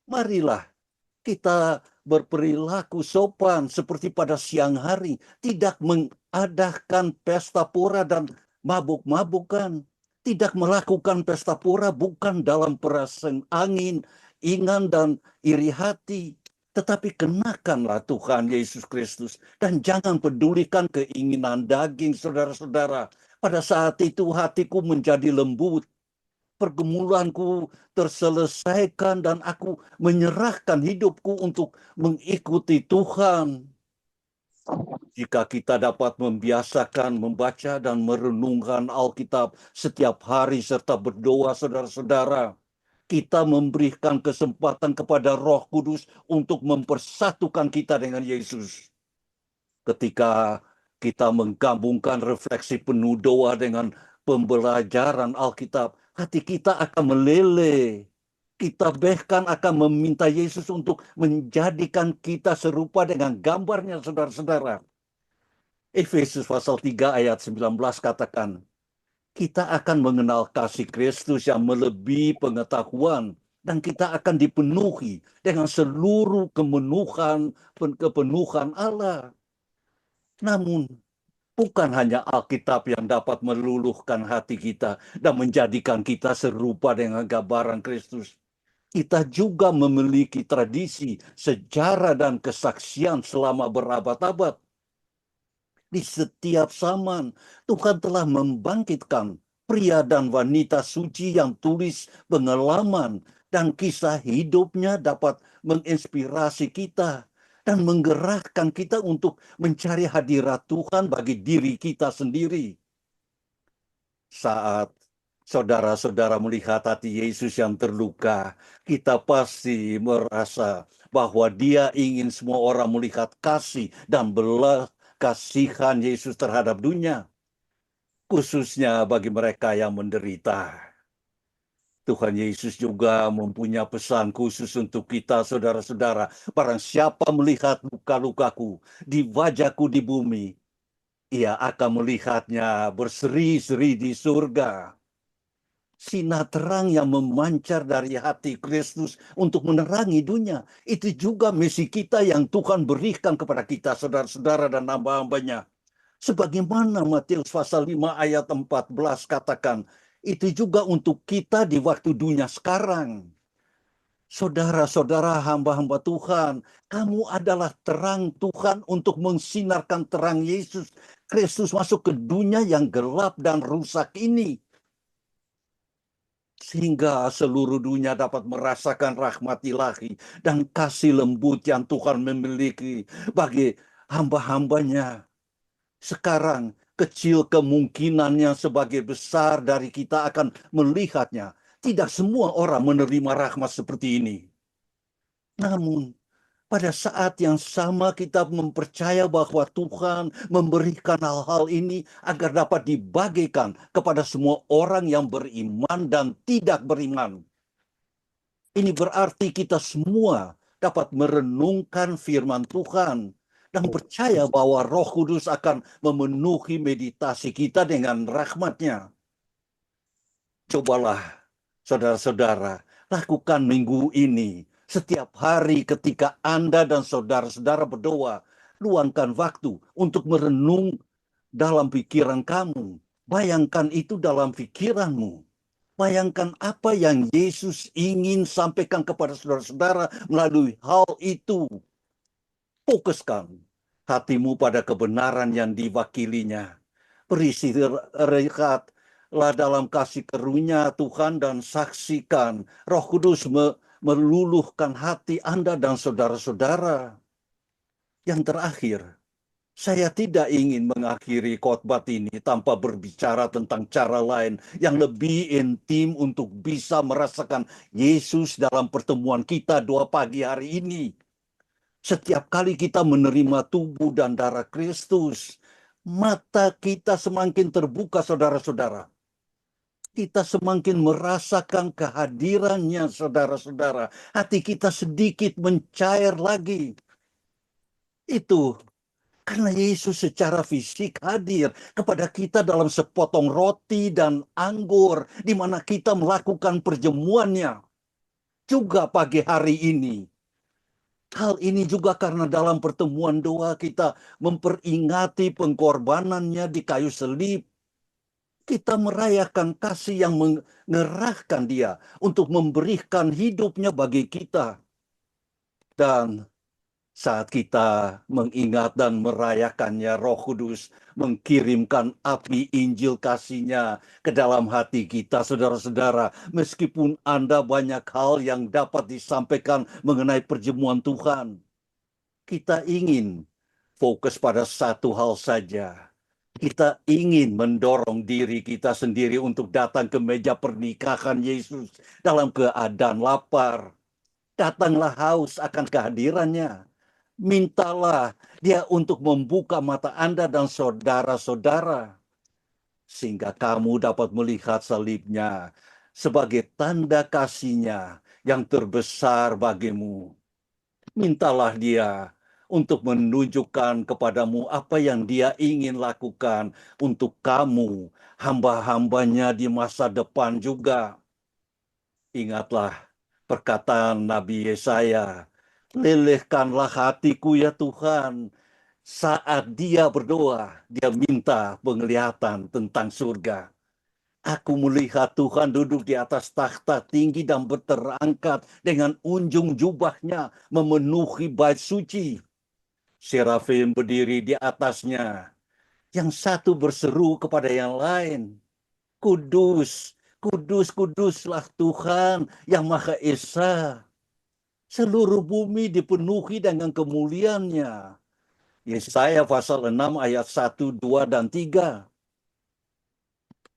Marilah kita berperilaku sopan seperti pada siang hari. Tidak mengadakan pesta pora dan mabuk-mabukan. Tidak melakukan pesta pora bukan dalam perasaan angin, ingan, dan iri hati. Tetapi kenakanlah Tuhan Yesus Kristus. Dan jangan pedulikan keinginan daging, saudara-saudara. Pada saat itu hatiku menjadi lembut. Pergumulanku terselesaikan dan aku menyerahkan hidupku untuk mengikuti Tuhan. Jika kita dapat membiasakan membaca dan merenungkan Alkitab setiap hari serta berdoa, saudara-saudara, kita memberikan kesempatan kepada Roh Kudus untuk mempersatukan kita dengan Yesus. Ketika kita menggabungkan refleksi penuh doa dengan pembelajaran Alkitab, hati kita akan meleleh. Kita bahkan akan meminta Yesus untuk menjadikan kita serupa dengan gambarnya, saudara-saudara. Efesus pasal 3 ayat 19 katakan, kita akan mengenal kasih Kristus yang melebihi pengetahuan, dan kita akan dipenuhi dengan seluruh kepenuhan Allah. Namun, bukan hanya Alkitab yang dapat meluluhkan hati kita dan menjadikan kita serupa dengan gambaran Kristus. Kita juga memiliki tradisi, sejarah, dan kesaksian selama berabad-abad. Di setiap zaman, Tuhan telah membangkitkan pria dan wanita suci yang tulis pengalaman dan kisah hidupnya dapat menginspirasi kita dan menggerakkan kita untuk mencari hadirat Tuhan bagi diri kita sendiri. Saat saudara-saudara melihat hati Yesus yang terluka, kita pasti merasa bahwa Dia ingin semua orang melihat kasih dan belas kasihan Yesus terhadap dunia, khususnya bagi mereka yang menderita. Tuhan Yesus juga mempunyai pesan khusus untuk kita, saudara-saudara. Barang siapa melihat luka-lukaku di wajahku di bumi, ia akan melihatnya berseri-seri di surga. Sinar terang yang memancar dari hati Kristus untuk menerangi dunia. Itu juga misi kita yang Tuhan berikan kepada kita, saudara-saudara dan hamba-hambanya. Sebagaimana Matius pasal 5 ayat 14 katakan, itu juga untuk kita di waktu dunia sekarang. Saudara-saudara hamba-hamba Tuhan, kamu adalah terang Tuhan untuk mensinarkan terang Yesus Kristus masuk ke dunia yang gelap dan rusak ini. Sehingga seluruh dunia dapat merasakan rahmat ilahi dan kasih lembut yang Tuhan memiliki bagi hamba-hambanya. Sekarang kecil kemungkinannya sebagai besar dari kita akan melihatnya. Tidak semua orang menerima rahmat seperti ini. Namun, pada saat yang sama kita mempercaya bahwa Tuhan memberikan hal-hal ini agar dapat dibagikan kepada semua orang yang beriman dan tidak beriman. Ini berarti kita semua dapat merenungkan firman Tuhan dan percaya bahwa Roh Kudus akan memenuhi meditasi kita dengan rahmat-Nya. Cobalah, saudara-saudara, lakukan minggu ini. Setiap hari ketika Anda dan saudara-saudara berdoa, luangkan waktu untuk merenung dalam pikiran kamu. Bayangkan itu dalam pikiranmu. Bayangkan apa yang Yesus ingin sampaikan kepada saudara-saudara melalui hal itu. Fokuskan hatimu pada kebenaran yang diwakilinya. Beristirahatlah dalam kasih karunia Tuhan dan saksikan Roh Kudus meluluhkan hati Anda dan saudara-saudara. Yang terakhir, saya tidak ingin mengakhiri khotbah ini tanpa berbicara tentang cara lain yang lebih intim untuk bisa merasakan Yesus dalam pertemuan kita 2 pagi hari ini. Setiap kali kita menerima tubuh dan darah Kristus, mata kita semakin terbuka, saudara-saudara. kita semakin merasakan kehadirannya, saudara-saudara. Hati kita sedikit mencair lagi. Itu karena Yesus secara fisik hadir kepada kita dalam sepotong roti dan anggur, di mana kita melakukan perjamuannya. Juga pagi hari ini. Hal ini juga karena dalam pertemuan doa kita memperingati pengorbanannya di kayu salib. Kita merayakan kasih yang mengerahkan dia untuk memberikan hidupnya bagi kita. Dan saat kita mengingat dan merayakannya, Roh Kudus mengirimkan api Injil kasih-Nya ke dalam hati kita, saudara-saudara. Meskipun Anda banyak hal yang dapat disampaikan mengenai perjamuan Tuhan, kita ingin fokus pada satu hal saja. Kita ingin mendorong diri kita sendiri untuk datang ke meja pernikahan Yesus dalam keadaan lapar. Datanglah haus akan kehadirannya. Mintalah dia untuk membuka mata Anda dan saudara-saudara, sehingga kamu dapat melihat salibnya sebagai tanda kasih-Nya yang terbesar bagimu. Mintalah dia untuk menunjukkan kepadamu apa yang dia ingin lakukan untuk kamu, hamba-hambanya di masa depan juga. Ingatlah perkataan Nabi Yesaya, lelehkanlah hatiku ya Tuhan. Saat dia berdoa, dia minta penglihatan tentang surga. Aku melihat Tuhan duduk di atas takhta tinggi dan terangkat dengan unjung jubahnya memenuhi bait suci. Serafim berdiri di atasnya. Yang satu berseru kepada yang lain, Kudus, kudus, kuduslah Tuhan yang Maha Esa. Seluruh bumi dipenuhi dengan kemuliaan-Nya. Yesaya pasal 6 ayat 1, 2, dan 3.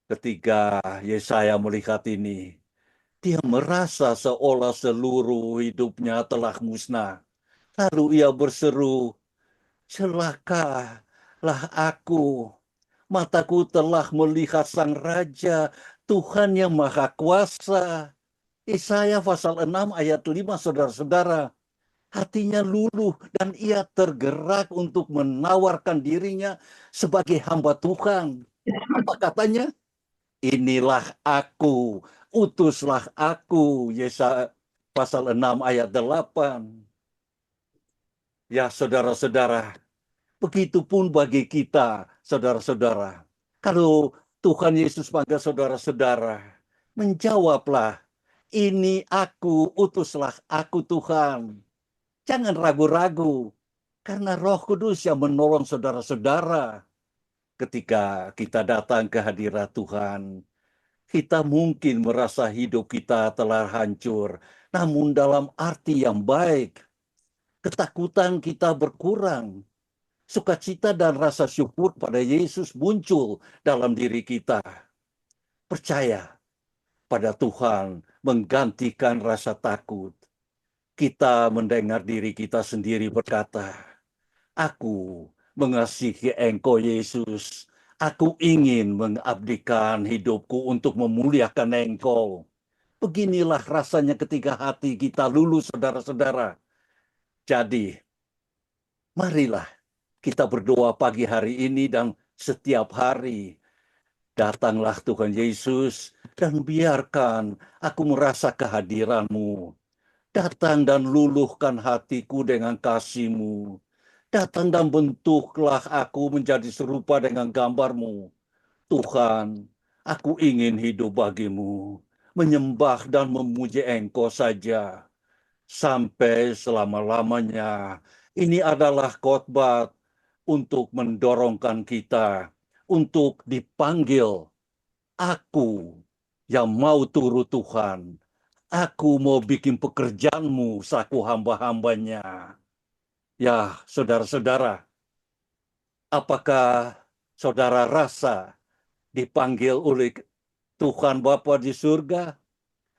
Ketika Yesaya melihat ini, dia merasa seolah seluruh hidupnya telah musnah. Lalu ia berseru, celakalah aku. Mataku telah melihat Sang Raja, Tuhan yang Maha Kuasa. Yesaya pasal 6 ayat 5, saudara-saudara. Hatinya luluh dan ia tergerak untuk menawarkan dirinya sebagai hamba Tuhan. Apa katanya? Inilah aku, utuslah aku. Yesaya pasal 6 ayat 8. Ya saudara-saudara, begitupun bagi kita, saudara-saudara. Kalau Tuhan Yesus panggil saudara-saudara, menjawablah, ini aku, utuslah aku Tuhan. Jangan ragu-ragu, karena Roh Kudus yang menolong saudara-saudara. Ketika kita datang ke hadirat Tuhan, kita mungkin merasa hidup kita telah hancur, namun dalam arti yang baik. Ketakutan kita berkurang. Sukacita dan rasa syukur pada Yesus muncul dalam diri kita. Percaya pada Tuhan menggantikan rasa takut. Kita mendengar diri kita sendiri berkata, aku mengasihi Engkau Yesus. Aku ingin mengabdikan hidupku untuk memuliakan Engkau. Beginilah rasanya ketika hati kita luluh, saudara-saudara. Jadi, marilah kita berdoa pagi hari ini dan setiap hari. Datanglah Tuhan Yesus dan biarkan aku merasa kehadiran-Mu. Datang dan luluhkan hatiku dengan kasih-Mu. Datang dan bentuklah aku menjadi serupa dengan gambar-Mu. Tuhan, aku ingin hidup bagi-Mu, menyembah dan memuji Engkau saja, sampai selama-lamanya. Ini adalah khotbah untuk mendorongkan kita, untuk dipanggil, aku yang mau turut Tuhan. Aku mau bikin pekerjaan-Mu selaku hamba-hambanya. Ya, saudara-saudara, apakah saudara rasa dipanggil oleh Tuhan Bapa di surga?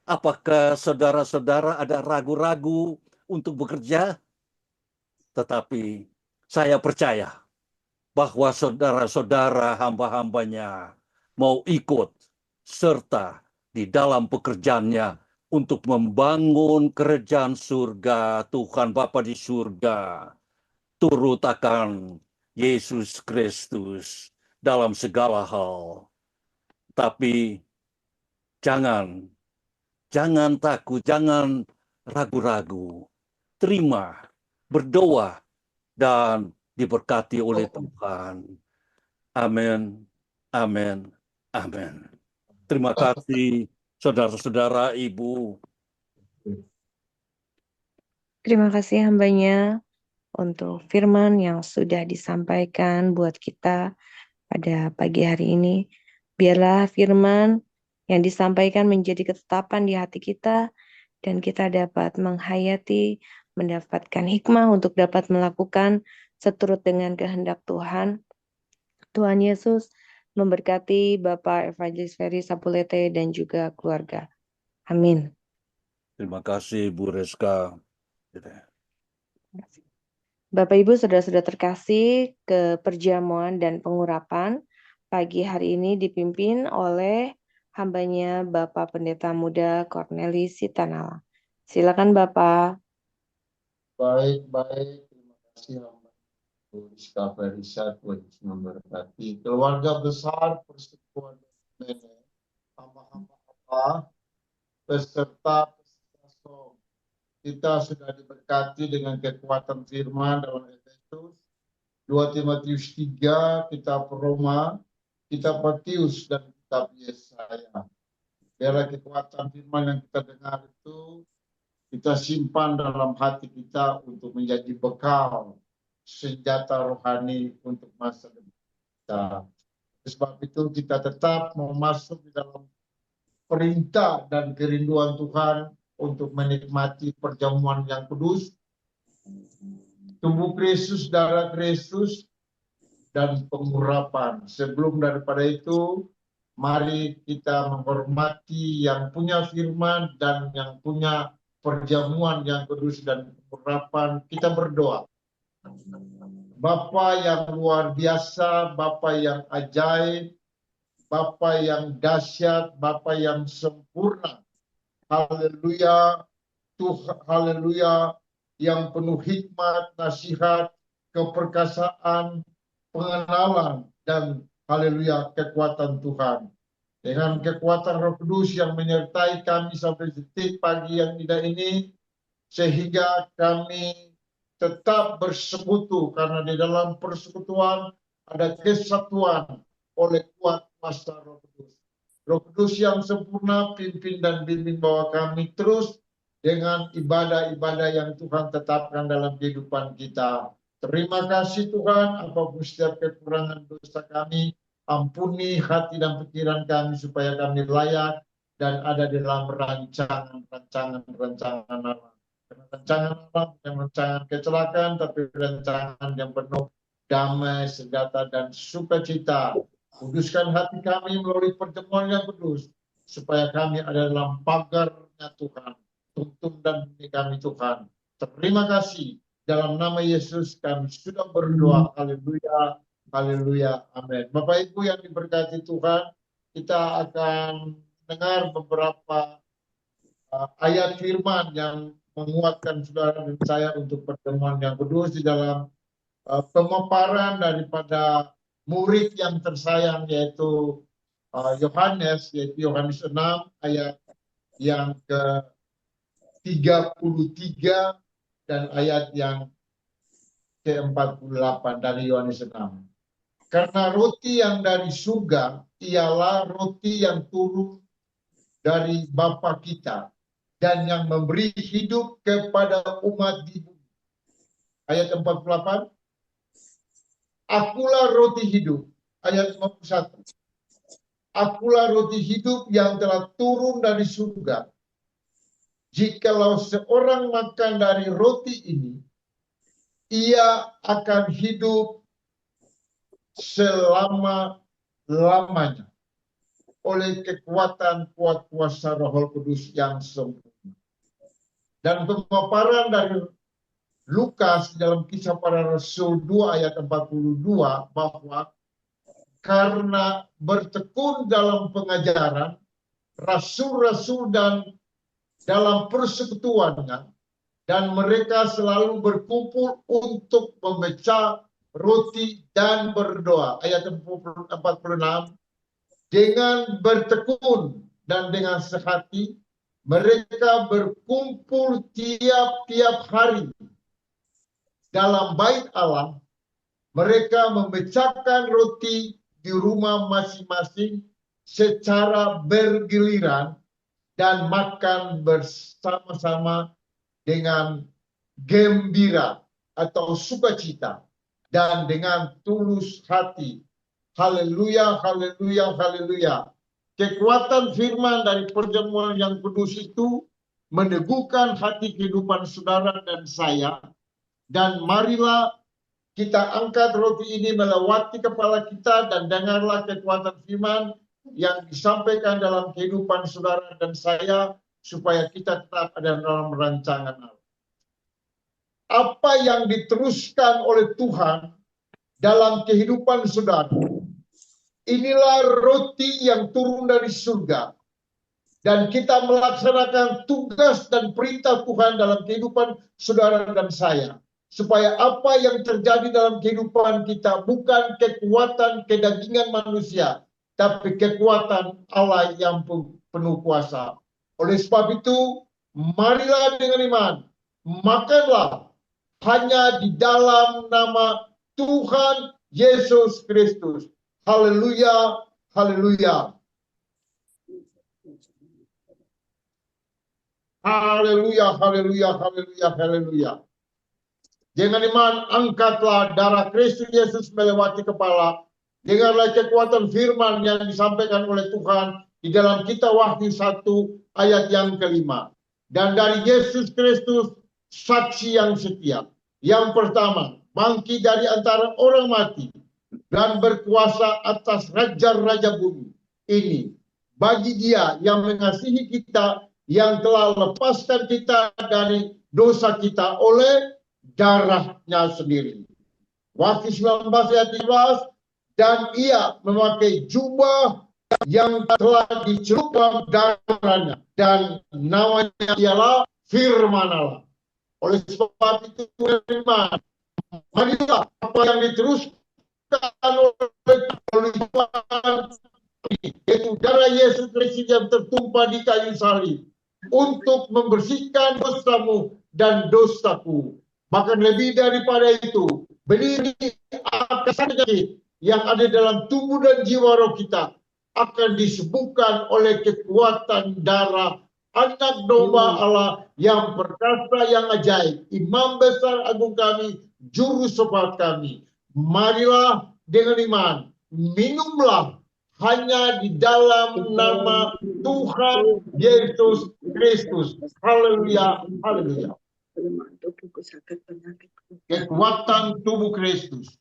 Apakah saudara-saudara ada ragu-ragu untuk bekerja? Tetapi saya percaya bahwa saudara-saudara hamba-hambanya mau ikut serta di dalam pekerjaannya untuk membangun kerajaan surga Tuhan Bapa di surga, turut akan Yesus Kristus dalam segala hal. Tapi jangan takut, jangan ragu-ragu. Terima, berdoa, dan diberkati oleh Tuhan. Amin, amin, amin. Terima kasih, saudara-saudara, Ibu. Terima kasih hambanya untuk firman yang sudah disampaikan buat kita pada pagi hari ini. Biarlah firman yang disampaikan menjadi ketetapan di hati kita dan kita dapat menghayati, mendapatkan hikmah untuk dapat melakukan seturut dengan kehendak Tuhan. Tuhan Yesus memberkati Bapak Evangelis Ferry Sapulete dan juga keluarga. Amin. Terima kasih, Bu Reska. Bapak Ibu saudara-saudara terkasih, ke perjamuan dan pengurapan pagi hari ini dipimpin oleh hambanya Bapak Pendeta Muda Cornelis Sitanala. Silakan Bapak. Baik. Terima kasih hamba Rizka Ferisa, Tuhan Yesus memberkati. Keluarga besar Persekutuan Nenek, hamba-hamba Allah, peserta Som. Kita sudah diberkati dengan kekuatan firman dalam Efesus 2 Timotius 3, kitab Roma, kitab Matius, dan kitab Yesaya. Biarlah kekuatan firman yang kita dengar itu kita simpan dalam hati kita untuk menjadi bekal senjata rohani untuk masa depan kita. Sebab itu kita tetap mau masuk di dalam perintah dan kerinduan Tuhan untuk menikmati perjamuan yang kudus, tubuh Kristus, darah Kristus, dan pengurapan. Sebelum daripada itu, mari kita menghormati yang punya firman dan yang punya perjamuan yang kudus dan pengurapan. Kita berdoa. Bapa yang luar biasa, Bapa yang ajaib, Bapa yang dahsyat, Bapa yang sempurna. Haleluya, Tuhan, haleluya, yang penuh hikmat, nasihat, keperkasaan, pengenalan, dan haleluya, kekuatan Tuhan. Dengan kekuatan Roh Kudus yang menyertai kami sampai detik pagi yang indah ini, sehingga kami tetap bersekutu, karena di dalam persekutuan ada kesatuan oleh kuat kuasa Roh Kudus. Roh Kudus yang sempurna pimpin dan bimbing bahwa kami terus dengan ibadah-ibadah yang Tuhan tetapkan dalam kehidupan kita. Terima kasih Tuhan, apapun setiap kekurangan dosa kami, ampuni hati dan pikiran kami supaya kami layak dan ada di dalam rancangan Allah. Karena rancangan Allah bukan rancangan kecelakaan, tapi rancangan yang penuh damai, sejahtera, dan sukacita. Kuduskan hati kami melalui pertemuan yang kudus, supaya kami ada dalam pagarnya Tuhan. Tuntun dan bimbing kami Tuhan. Terima kasih. Dalam nama Yesus kami sudah berdoa. Haleluya, haleluya, amin. Bapak Ibu yang diberkati Tuhan, kita akan dengar beberapa ayat firman yang menguatkan saudara dan saya untuk pertemuan yang kudus di dalam pemaparan daripada murid yang tersayang, yaitu Yohanes, yaitu Yohanes 6 ayat yang ke-33 dan ayat yang ke-48 dari Yohanes 6. Karena roti yang dari surga ialah roti yang turun dari Bapa kita dan yang memberi hidup kepada umat di bumi. Ayat 48. Akulah roti hidup. Ayat 51. Akulah roti hidup yang telah turun dari surga. Jikalau seorang makan dari roti ini, ia akan hidup selama-lamanya oleh kekuatan kuat kuasa Roh Kudus yang sempurna. Dan pemaparan dari Lukas dalam Kisah Para Rasul 2 ayat 42 bahwa karena bertekun dalam pengajaran rasul-rasul dan dalam persekutuannya, dan mereka selalu berkumpul untuk memecah roti dan berdoa. Ayat 46. Dengan bertekun dan dengan sehati, mereka berkumpul tiap-tiap hari dalam bait Allah. Mereka memecahkan roti di rumah masing-masing secara bergiliran dan makan bersama-sama dengan gembira atau sukacita dan dengan tulus hati. Haleluya, haleluya, haleluya. Kekuatan firman dari perjamuan yang kudus itu meneguhkan hati kehidupan saudara dan saya. Dan marilah kita angkat roti ini melewati kepala kita dan dengarlah kekuatan firman yang disampaikan dalam kehidupan saudara dan saya supaya kita tetap ada dalam rancangan Allah. Apa yang diteruskan oleh Tuhan dalam kehidupan saudara, inilah roti yang turun dari surga. Dan kita melaksanakan tugas dan perintah Tuhan dalam kehidupan saudara dan saya. Supaya apa yang terjadi dalam kehidupan kita bukan kekuatan kedagingan manusia, tapi kekuatan Allah yang penuh kuasa. Oleh sebab itu, marilah dengan iman, makanlah hanya di dalam nama Tuhan Yesus Kristus. Haleluya, haleluya. Haleluya, haleluya, haleluya, haleluya. Dengan iman, angkatlah darah Kristus Yesus melewati kepala. Dengarlah kekuatan firman yang disampaikan oleh Tuhan di dalam kitab Wahyu 1 ayat yang kelima. Dan dari Yesus Kristus, saksi yang setia. Yang pertama, bangkit dari antara orang mati dan berkuasa atas raja-raja bumi. Ini bagi Dia yang mengasihi kita, yang telah lepaskan kita dari dosa kita oleh darahnya sendiri. Wahyu 19 ayat 13, dan Ia memakai jubah yang telah dicelupkan darahnya, dan namanya ialah Firman Allah. Oleh sebab itu, marilah apa yang diteruskan oleh Tuhan, yaitu darah Yesus Kristus yang tertumpah di kayu salib, untuk membersihkan dosamu dan dosaku. Bahkan lebih daripada itu, berdiri akan penyakit yang ada dalam tubuh dan jiwa roh kita akan disembuhkan oleh kekuatan darah Anak Domba Allah yang perkasa, yang ajaib, Imam besar agung kami, Juru Selamat kami. Marilah dengan iman, minumlah hanya di dalam nama Tuhan Yesus Kristus. Haleluya, haleluya. Kekuatan tubuh Kristus,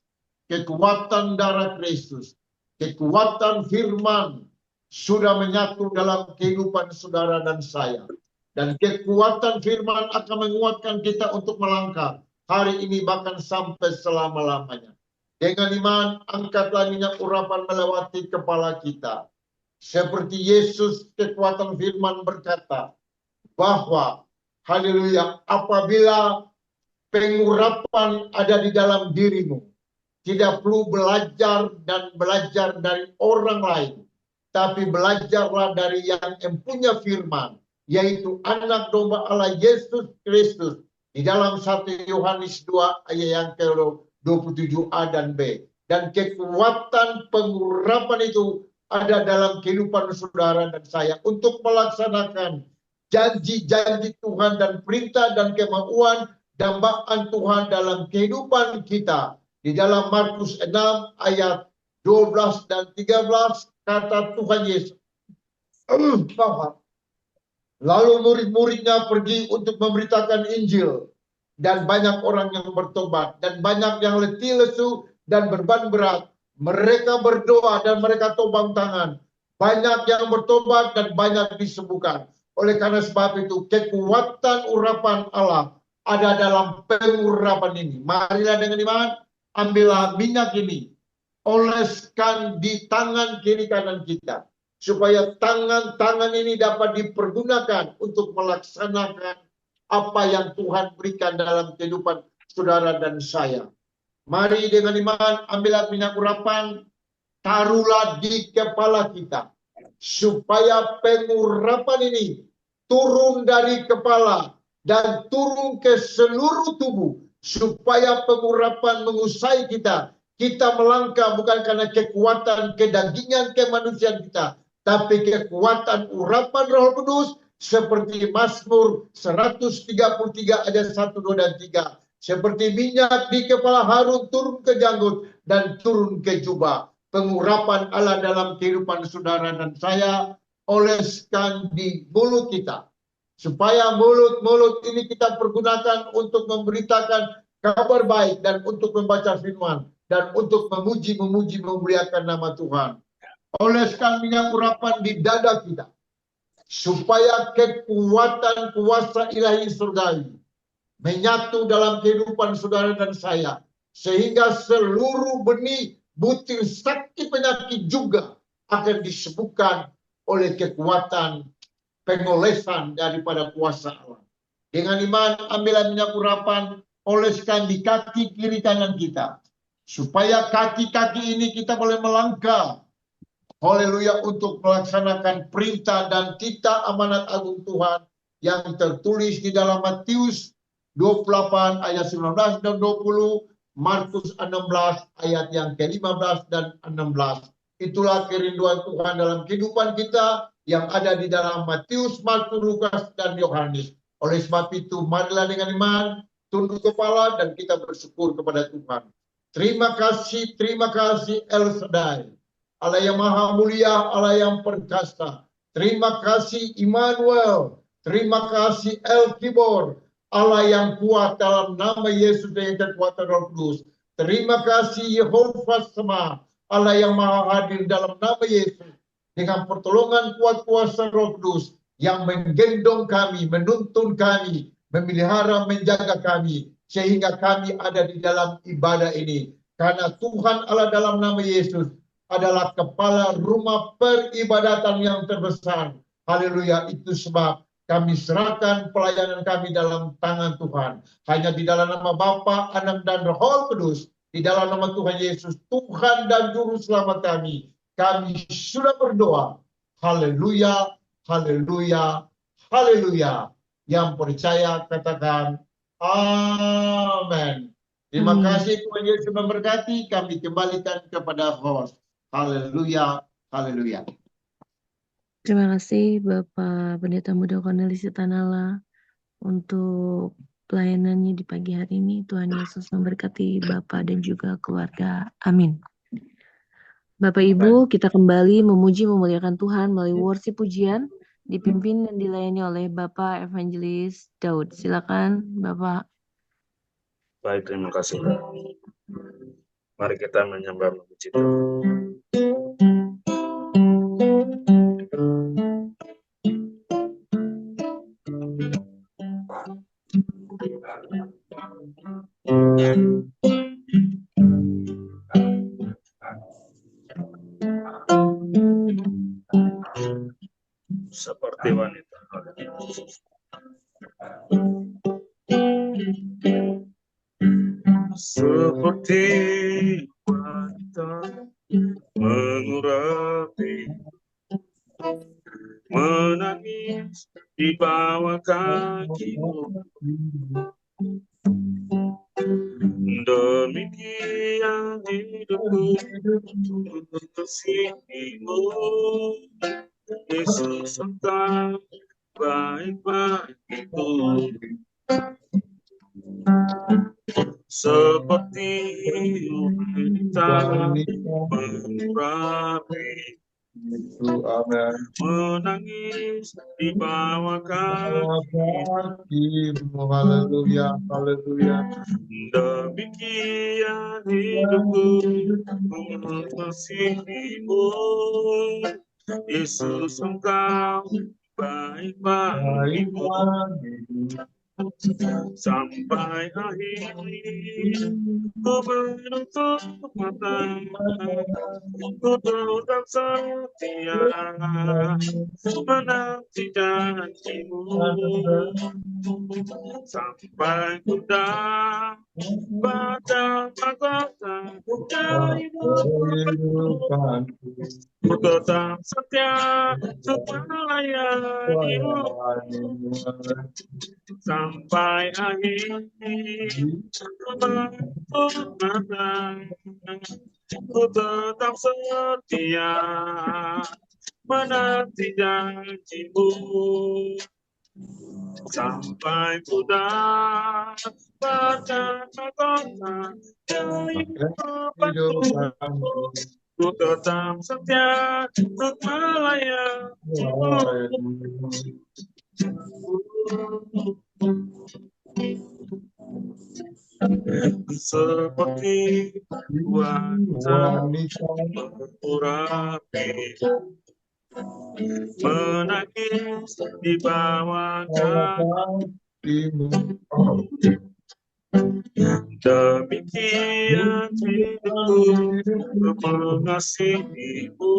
kekuatan darah Kristus, kekuatan firman sudah menyatu dalam kehidupan saudara dan saya. Dan kekuatan firman akan menguatkan kita untuk melangkah hari ini bahkan sampai selama-lamanya. Dengan iman, angkatlah minyak urapan melewati kepala kita. Seperti Yesus, kekuatan firman berkata bahwa haleluya, apabila pengurapan ada di dalam dirimu, tidak perlu belajar dan belajar dari orang lain, tapi belajarlah dari yang mempunyai firman, yaitu Anak Domba Allah Yesus Kristus. Di dalam 1 Yohanes 2 ayat yang ke-27a dan B. Dan kekuatan pengurapan itu ada dalam kehidupan saudara dan saya untuk melaksanakan janji-janji Tuhan dan perintah dan kemauan dambaan Tuhan dalam kehidupan kita. Di dalam Markus 6 ayat 12 dan 13 kata Tuhan Yesus. Lalu murid-muridnya pergi untuk memberitakan Injil. Dan banyak orang yang bertobat. Dan banyak yang letih lesu dan beban berat. Mereka berdoa dan mereka topang tangan. Banyak yang bertobat dan banyak disembuhkan. Oleh karena sebab itu, kekuatan urapan Allah ada dalam pengurapan ini. Marilah dengan iman, ambillah minyak ini. oleskan di tangan kiri kanan kita, supaya tangan-tangan ini dapat dipergunakan untuk melaksanakan apa yang Tuhan berikan dalam kehidupan saudara dan saya. Mari dengan iman ambillah minyak urapan, taruhlah di kepala kita, supaya pengurapan ini turun dari kepala dan turun ke seluruh tubuh, supaya pengurapan mengusai kita. Kita melangkah bukan karena kekuatan kedagingan kemanusiaan kita, tapi kekuatan urapan Roh Kudus, seperti Mazmur 133 ayat 1, 2, dan 3. Seperti minyak di kepala Harun turun ke janggut dan turun ke jubah. Pengurapan Allah dalam kehidupan saudara dan saya, oleskan di mulut kita, supaya mulut-mulut ini kita pergunakan untuk memberitakan kabar baik dan untuk membaca firman dan untuk memuji, memuliakan nama Tuhan. Oleskan minyak urapan di dada kita, supaya kekuatan kuasa ilahi surgawi menyatu dalam kehidupan saudara dan saya, sehingga seluruh benih butir sakit penyakit juga akan disembuhkan oleh kekuatan pengolesan daripada kuasa Allah. Dengan iman ambillah minyak urapan, oleskan di kaki kiri kanan kita, supaya kaki-kaki ini kita boleh melangkah, haleluya, untuk melaksanakan perintah dan titah amanat agung Tuhan yang tertulis di dalam Matius 28 ayat 19 dan 20, Markus 16 ayat yang ke-15 dan 16. Itulah kerinduan Tuhan dalam kehidupan kita yang ada di dalam Matius, Markus, Lukas, dan Yohanes. Oleh sebab itu, marilah dengan iman tunduk kepala dan kita bersyukur kepada Tuhan. Terima kasih El Shaddai, Allah yang maha mulia, Allah yang perkasa. Terima kasih Immanuel, terima kasih El Kibor, Allah yang kuat dalam nama Yesus dengan kekuatan Roh Kudus. Terima kasih Yehova Sama, Allah yang maha hadir dalam nama Yesus dengan pertolongan kuat kuasa Roh Kudus yang menggendong kami, menuntun kami, memelihara, menjaga kami, sehingga kami ada di dalam ibadah ini. Karena Tuhan Allah dalam nama Yesus adalah kepala rumah peribadatan yang terbesar. Haleluya, itu sebab kami serahkan pelayanan kami dalam tangan Tuhan. Hanya di dalam nama Bapa, Anak, dan Roh Kudus, di dalam nama Tuhan Yesus, Tuhan dan Juru Selamat kami sudah berdoa. Haleluya, haleluya, haleluya. Yang percaya katakan amin. Terima kasih Tuhan Yesus memberkati. Kami kembalikan kepada host. Haleluya, haleluya. Terima kasih Bapak Pendeta Muda Cornelis Tanala untuk pelayanannya di pagi hari ini. Tuhan Yesus memberkati Bapak dan juga keluarga. Amin. Bapak Ibu, kita kembali memuji memuliakan Tuhan melalui worship pujian, dipimpin dan dilayani oleh Bapak Evangelis Daud. Silakan Bapak. Baik, terima kasih. Mari kita menyembah memuji Tuhan. Seperti wanita. Seperti wanita mengurapi, menangis di bawah kakimu. Demikian hidupku untuk kasih-Mu, Yesus Engkau baik bagiku. Seperti wanita mengurapi, menangis di bawah kaki-Mu. Haleluya, haleluya. Demikian hidupku untuk kasih-Mu, Yesus Engkau baik bagiku. sampai akhir ku menutup mata, ku tetap setia menanti janjimu sampai ku dapat mahkota kehidupanku. Ku tetap setia untuk melayanimu sampai akhir menutup mata, ku tetap setia menanti janjimu sampai ku dapat mahkota kehidupanku. Ku tetap setia untuk melayanimu. Seperti wanita berapi, menangis di bawah kakimu. Demikian hidupku mengasihimu,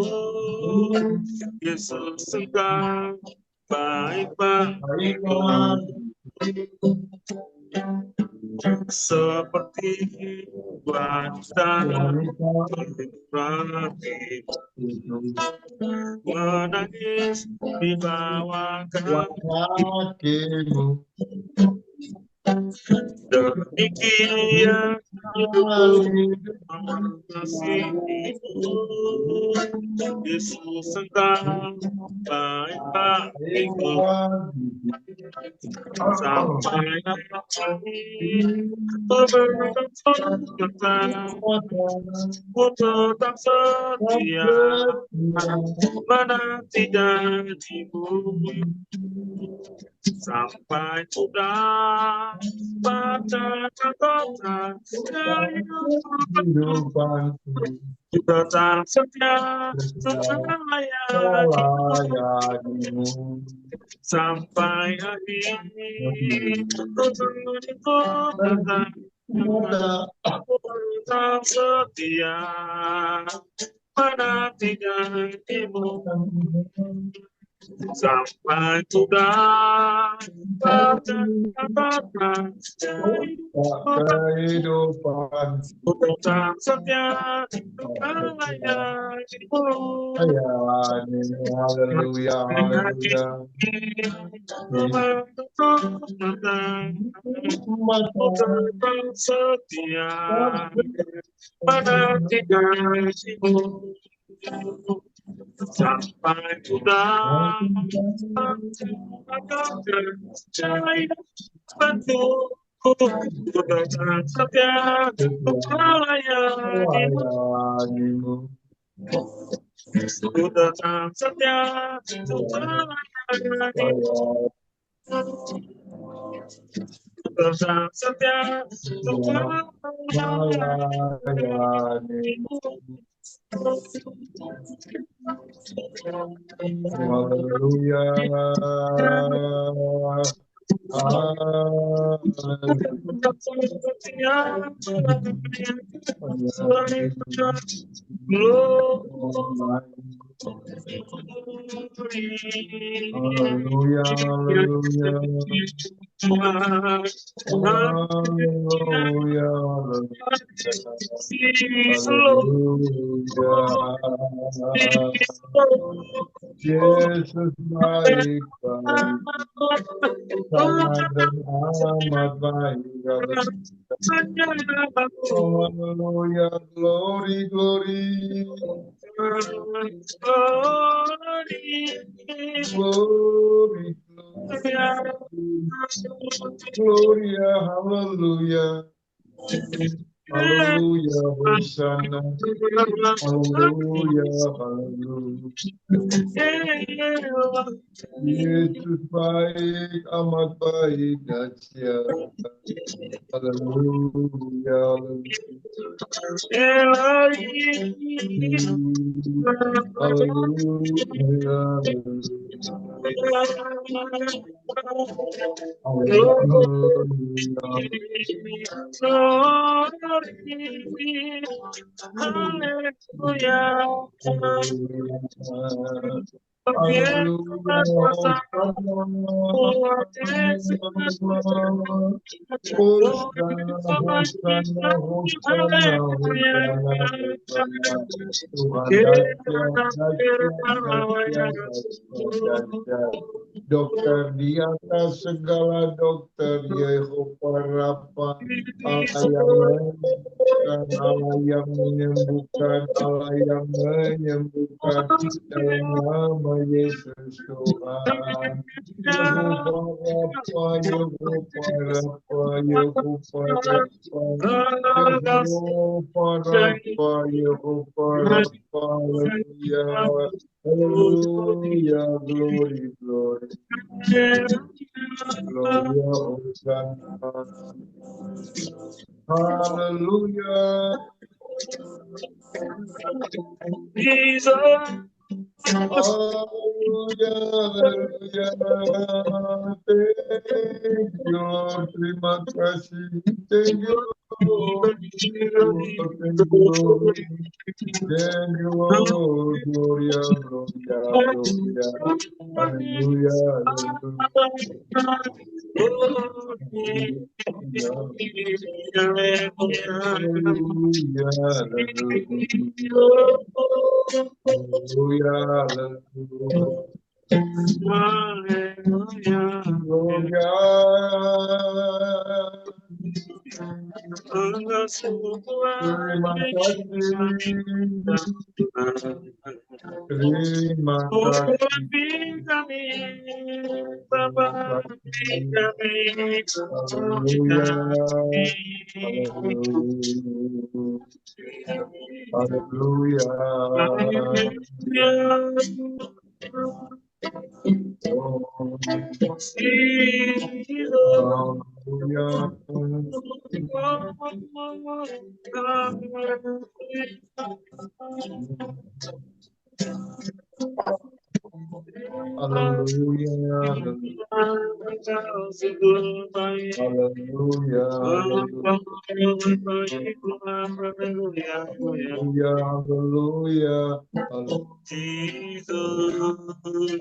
Yesus engkau baik bagiku. Seperti wanita berapi, menangis di bawah kakimu. Demikian hidupku mengasihimu, Yesus engkau baik bagiku. Sampai ku tetap setia menanti janjimu sampai ku dapat mahkota kehidupanku. Ku tetap setia untuk melayanimu sampai akhir. Ku tetap setia menanti janjimu sampai ku dapat mahkota kehidupan. Ku tetap setia melayanimu. Haleluya, haleluya. Ku tetap setia menanti janjimu sampai ku dapat bantu. Ku tetap setia untuk melayanimu. Ku tetap setia untuk melayanimu. Ku tetap setia untuk melayanimu. Haleluya. Haleluya, haleluya. Haleluya, Yesus baik, baik, sangat dan amat baik. Haleluya, glory, glory, glory, Gloria, hallelujah. Hallelujah, Hosanna. Hallelujah, hallelujah. Yesus baik, amat baik, dahsyat. Hallelujah, hallelujah. Dokter di atas segala dokter, Yehova Rafa, Allah yang menyembuhkan, Allah yang menyembuhkan, Allah yang menyembuhkan, dalam nama Yesus Tuhan. Yehova Rafa, Yehova Rafa, Yehova Rafa, Yehova Rafa, Yehova Rafa, Haleluya. Hallelujah, glory, glory. Gloria, Hosanna. Hallelujah. Hallelujah, hallelujah. Thank you, terima kasih. Thank you, thank you, Gloria, Gloria, Gloria. Hallelujah, terima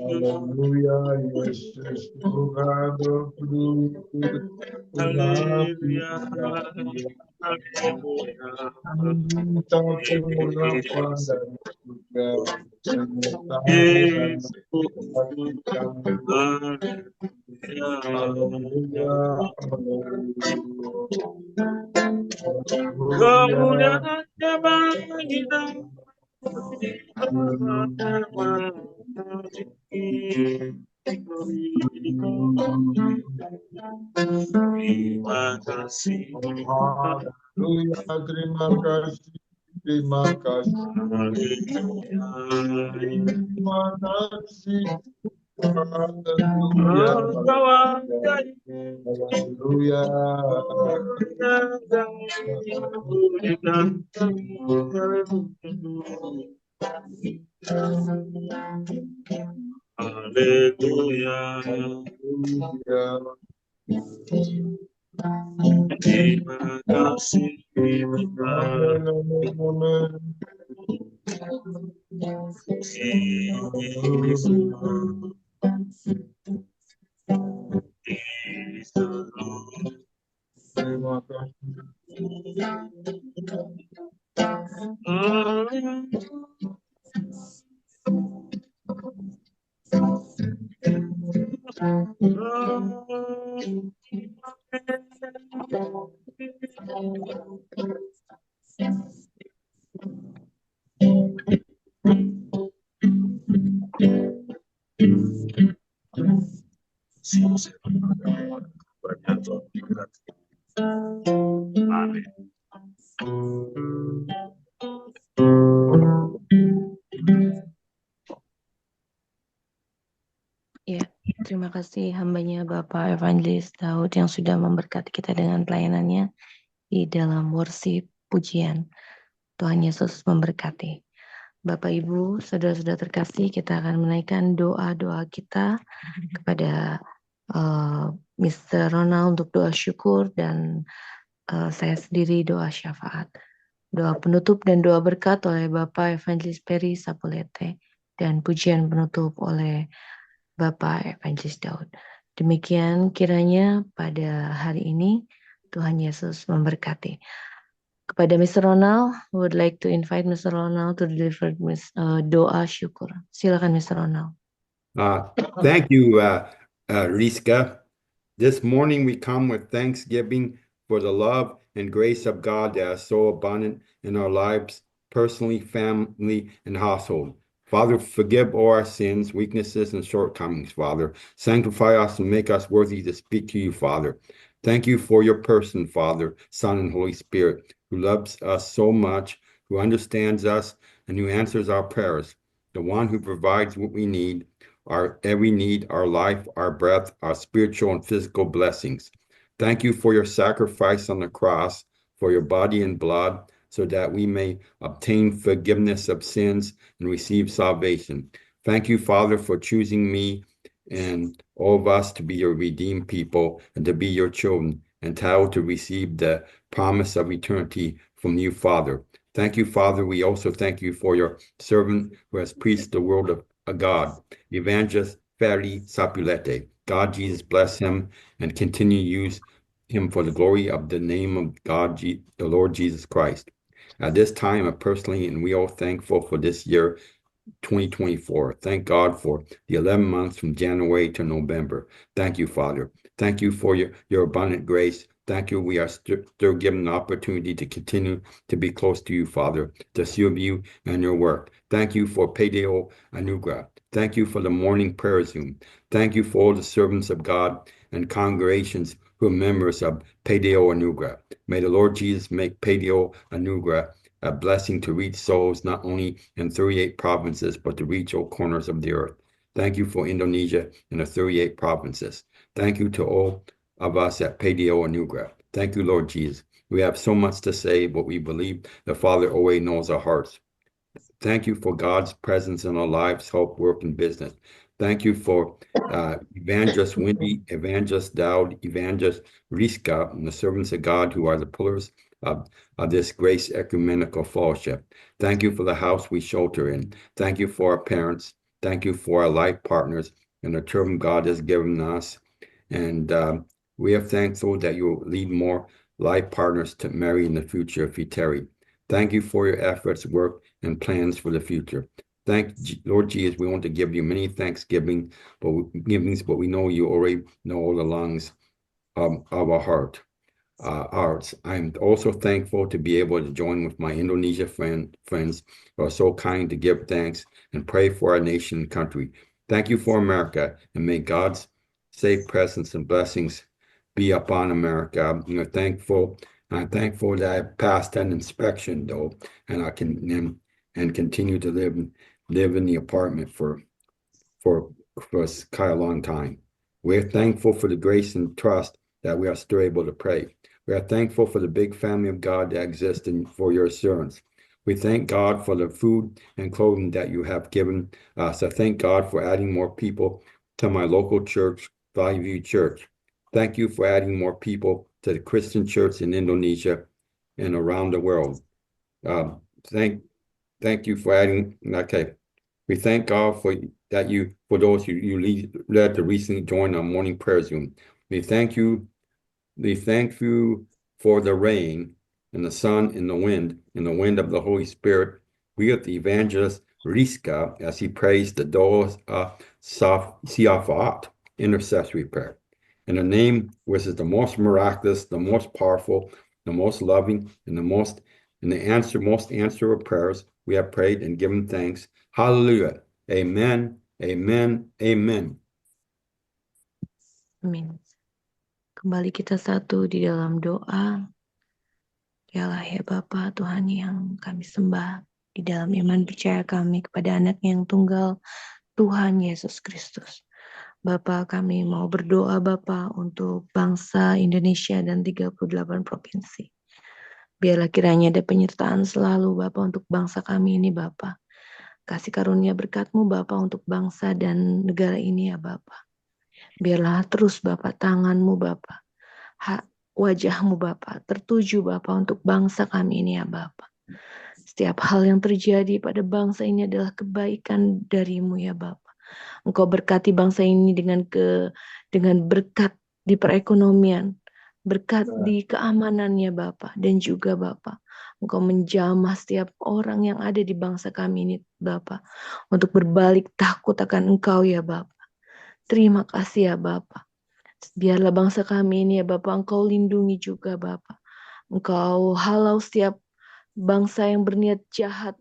Haleluya, Yesus Tuhan berkudus, minta pengurapan dari surga, penyertaan hati kami. Haleluya, Haleluya, terima kasih, terima kasih, terima kasih. Haleluya, haleluya. Terima kasih. Terima kasih. Ya, terima kasih hambanya Bapak Evangelis Daud yang sudah memberkati kita dengan pelayanannya di dalam worship pujian. Tuhan Yesus memberkati. Bapak Ibu, saudara-saudara terkasih, kita akan menaikkan doa-doa kita kepada Mr. Ronald untuk doa syukur dan saya sendiri doa syafaat. Doa penutup dan doa berkat oleh Bapak Evangelis Peri Sapulete dan pujian penutup oleh Bapak Evangelis Daud. Demikian kiranya pada hari ini Tuhan Yesus memberkati. Kepada Mr. Ronald, I would like to invite Mr. Ronald to deliver doa syukur. Silakan Mr. Ronald. Thank you, Riska. This morning we come with thanksgiving for the love and grace of God that is so abundant in our lives, personally, family, and household. Father, forgive all our sins, weaknesses, and shortcomings, Father. Sanctify us and make us worthy to speak to you, Father. Thank you for your person, Father, Son, and Holy Spirit, who loves us so much, who understands us, and who answers our prayers, the one who provides what we need, our every need, our life, our breath, our spiritual and physical blessings. Thank you for your sacrifice on the cross, for your body and blood, so that we may obtain forgiveness of sins and receive salvation. Thank you, Father, for choosing me and all of us to be your redeemed people and to be your children, entitled to receive the promise of eternity from you, Father. Thank you, Father. We also thank you for your servant who has preached the word of God, Evangelist Peri Sapulete. God, Jesus, bless him and continue to use him for the glory of the name of God, the Lord Jesus Christ. At this time, personally, and we are thankful for this year, 2024. Thank God for the 11 months from January to November. Thank you, Father. Thank you for your abundant grace. Thank you. We are still given the opportunity to continue to be close to you, Father, to serve you and your work. Thank you for Pedeo Anugra. Thank you for the morning prayer Zoom. Thank you for all the servants of God and congregations who are members of Pedeo Anugra. May the Lord Jesus make Pedeo Anugra a blessing to reach souls not only in 38 provinces, but to reach all corners of the earth. Thank you for Indonesia and the 38 provinces. Thank you to all of us at Pedeo Anugra. Thank you, Lord Jesus. We have so much to say, but we believe the Father always knows our hearts. Thank you for God's presence in our lives, help, work, and business. Thank you for Evangelist Wendy, Evangelist Dowd, Evangelist Riska, and the servants of God who are the pillars of this Grace Ecumenical Fellowship. Thank you for the house we shelter in. Thank you for our parents. Thank you for our life partners and the term God has given us. And we are thankful that you will lead more life partners to marry in the future if you tarry. Thank you for your efforts, work, and plans for the future. Thank Lord Jesus, we want to give you many thanksgivings, but we know you already know all the lungs of our hearts. I'm also thankful to be able to join with my Indonesia friends who are so kind to give thanks and pray for our nation and country. Thank you for America, and may God's safe presence and blessings be upon America. I'm thankful that I passed an inspection, though, and I can continue to live in the apartment for quite a long time. We're thankful for the grace and trust that we are still able to pray. We are thankful for the big family of God that exists and for your assurance. We thank God for the food and clothing that you have given us. I thank God for adding more people to my local church, Valley View Church. Thank you for adding more people to the Christian church in Indonesia and around the world. Thank you for adding. Okay, we thank God for those you led to recently join our morning prayer Zoom. We thank you for the rain and the sun and the wind of the Holy Spirit. We are the evangelist Riska as he prays the Doa Siafat intercessory prayer. In the name which is the most miraculous, the most powerful, the most loving, and most answer of prayers, we have prayed and given thanks. Hallelujah. Amen. Amen. Amen. Amin. Kembali kita satu di dalam doa. Dialah ya Bapa Tuhan yang kami sembah, di dalam iman percaya kami kepada anak yang tunggal, Tuhan Yesus Kristus. Bapa, kami mau berdoa Bapa untuk bangsa Indonesia dan 38 provinsi. Biarlah kiranya ada penyertaan selalu Bapa untuk bangsa kami ini Bapa. Kasih karunia berkat-Mu Bapa untuk bangsa dan negara ini ya Bapa. Biarlah terus Bapa tangan-Mu Bapa, wajah-Mu Bapa tertuju Bapa untuk bangsa kami ini ya Bapa. Setiap hal yang terjadi pada bangsa ini adalah kebaikan dari-Mu ya Bapa. Engkau berkati bangsa ini dengan berkat di perekonomian, berkat di keamanannya Bapa, dan juga Bapa, Engkau menjamah setiap orang yang ada di bangsa kami ini Bapa, untuk berbalik takut akan Engkau ya Bapa. Terima kasih ya Bapa. Biarlah bangsa kami ini ya Bapa, Engkau lindungi juga Bapa. Engkau halau setiap bangsa yang berniat jahat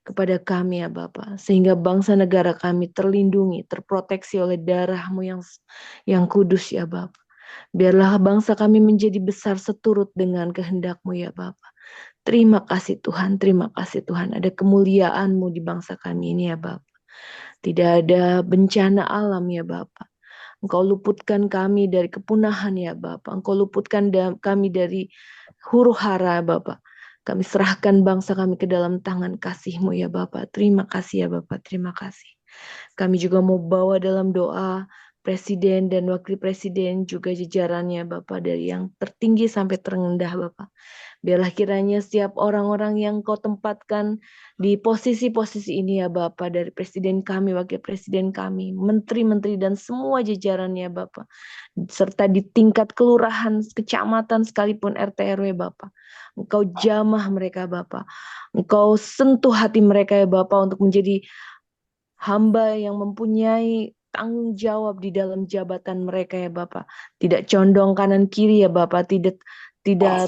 kepada kami ya Bapa, sehingga bangsa negara kami terlindungi, terproteksi oleh darah-Mu yang kudus ya Bapa. Biarlah bangsa kami menjadi besar seturut dengan kehendak-Mu ya Bapa. Terima kasih Tuhan, terima kasih Tuhan. Ada kemuliaan-Mu di bangsa kami ini ya Bapa. Tidak ada bencana alam ya Bapa. Engkau luputkan kami dari kepunahan ya Bapa. Engkau luputkan kami dari huru hara Bapa. Kami serahkan bangsa kami ke dalam tangan kasih-Mu ya Bapa. Terima kasih ya Bapa, terima kasih. Kami juga mau bawa dalam doa Presiden dan Wakil Presiden juga jajarannya Bapa, dari yang tertinggi sampai terendah Bapa. Biarlah kiranya setiap orang-orang yang Kau tempatkan di posisi-posisi ini ya Bapa, dari Presiden kami, Wakil Presiden kami, Menteri-Menteri dan semua jajarannya Bapa, serta di tingkat kelurahan, kecamatan sekalipun RT RW Bapa. Engkau jamah mereka Bapa. Engkau sentuh hati mereka ya Bapa untuk menjadi hamba yang mempunyai tanggung jawab di dalam jabatan mereka ya Bapa. Tidak condong kanan kiri ya Bapa, tidak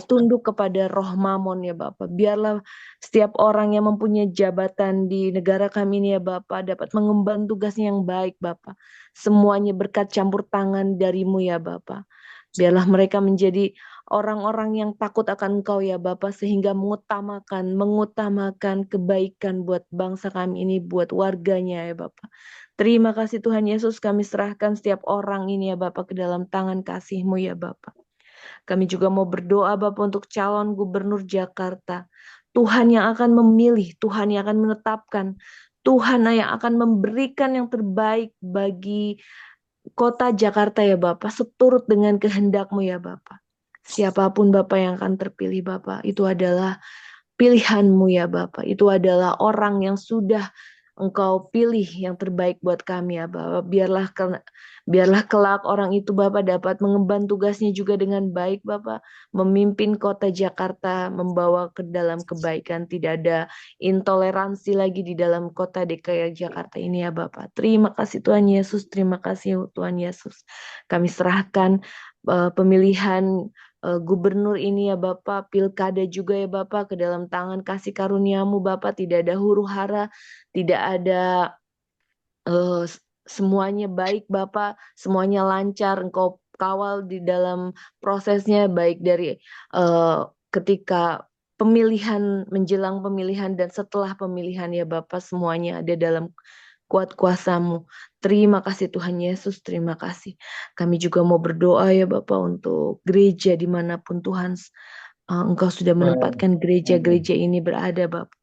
tunduk kepada roh mamon ya Bapa. Biarlah setiap orang yang mempunyai jabatan di negara kami ini ya Bapa dapat mengemban tugasnya yang baik Bapa. Semuanya berkat campur tangan dari-Mu ya Bapa. Biarlah mereka menjadi orang-orang yang takut akan Engkau ya Bapa, sehingga mengutamakan kebaikan buat bangsa kami ini, buat warganya ya Bapa. Terima kasih Tuhan Yesus, kami serahkan setiap orang ini ya Bapa ke dalam tangan kasih-Mu ya Bapa. Kami juga mau berdoa Bapa untuk calon gubernur Jakarta. Tuhan yang akan memilih, Tuhan yang akan menetapkan, Tuhan yang akan memberikan yang terbaik bagi Kota Jakarta ya Bapa, seturut dengan kehendak-Mu ya Bapa. Siapapun Bapa yang akan terpilih Bapa, itu adalah pilihan-Mu ya Bapa. Itu adalah orang yang sudah Engkau pilih yang terbaik buat kami ya Bapa. Biarlah kelak orang itu Bapa dapat mengemban tugasnya juga dengan baik Bapa, memimpin Kota Jakarta, membawa ke dalam kebaikan. Tidak ada intoleransi lagi di dalam Kota DKI Jakarta ini ya Bapa. Terima kasih Tuhan Yesus, terima kasih Tuhan Yesus. Kami serahkan pemilihan gubernur ini ya Bapa, pilkada juga ya Bapa, ke dalam tangan kasih karunia-Mu Bapa. Tidak ada huru hara, tidak ada semuanya baik Bapa, semuanya lancar. Engkau kawal di dalam prosesnya, baik dari ketika pemilihan, menjelang pemilihan dan setelah pemilihan ya Bapa, semuanya ada dalam kuat kuasa-Mu. Terima kasih Tuhan Yesus, terima kasih. Kami juga mau berdoa ya Bapa untuk gereja dimanapun Tuhan Engkau sudah menempatkan gereja-gereja ini berada Bapa.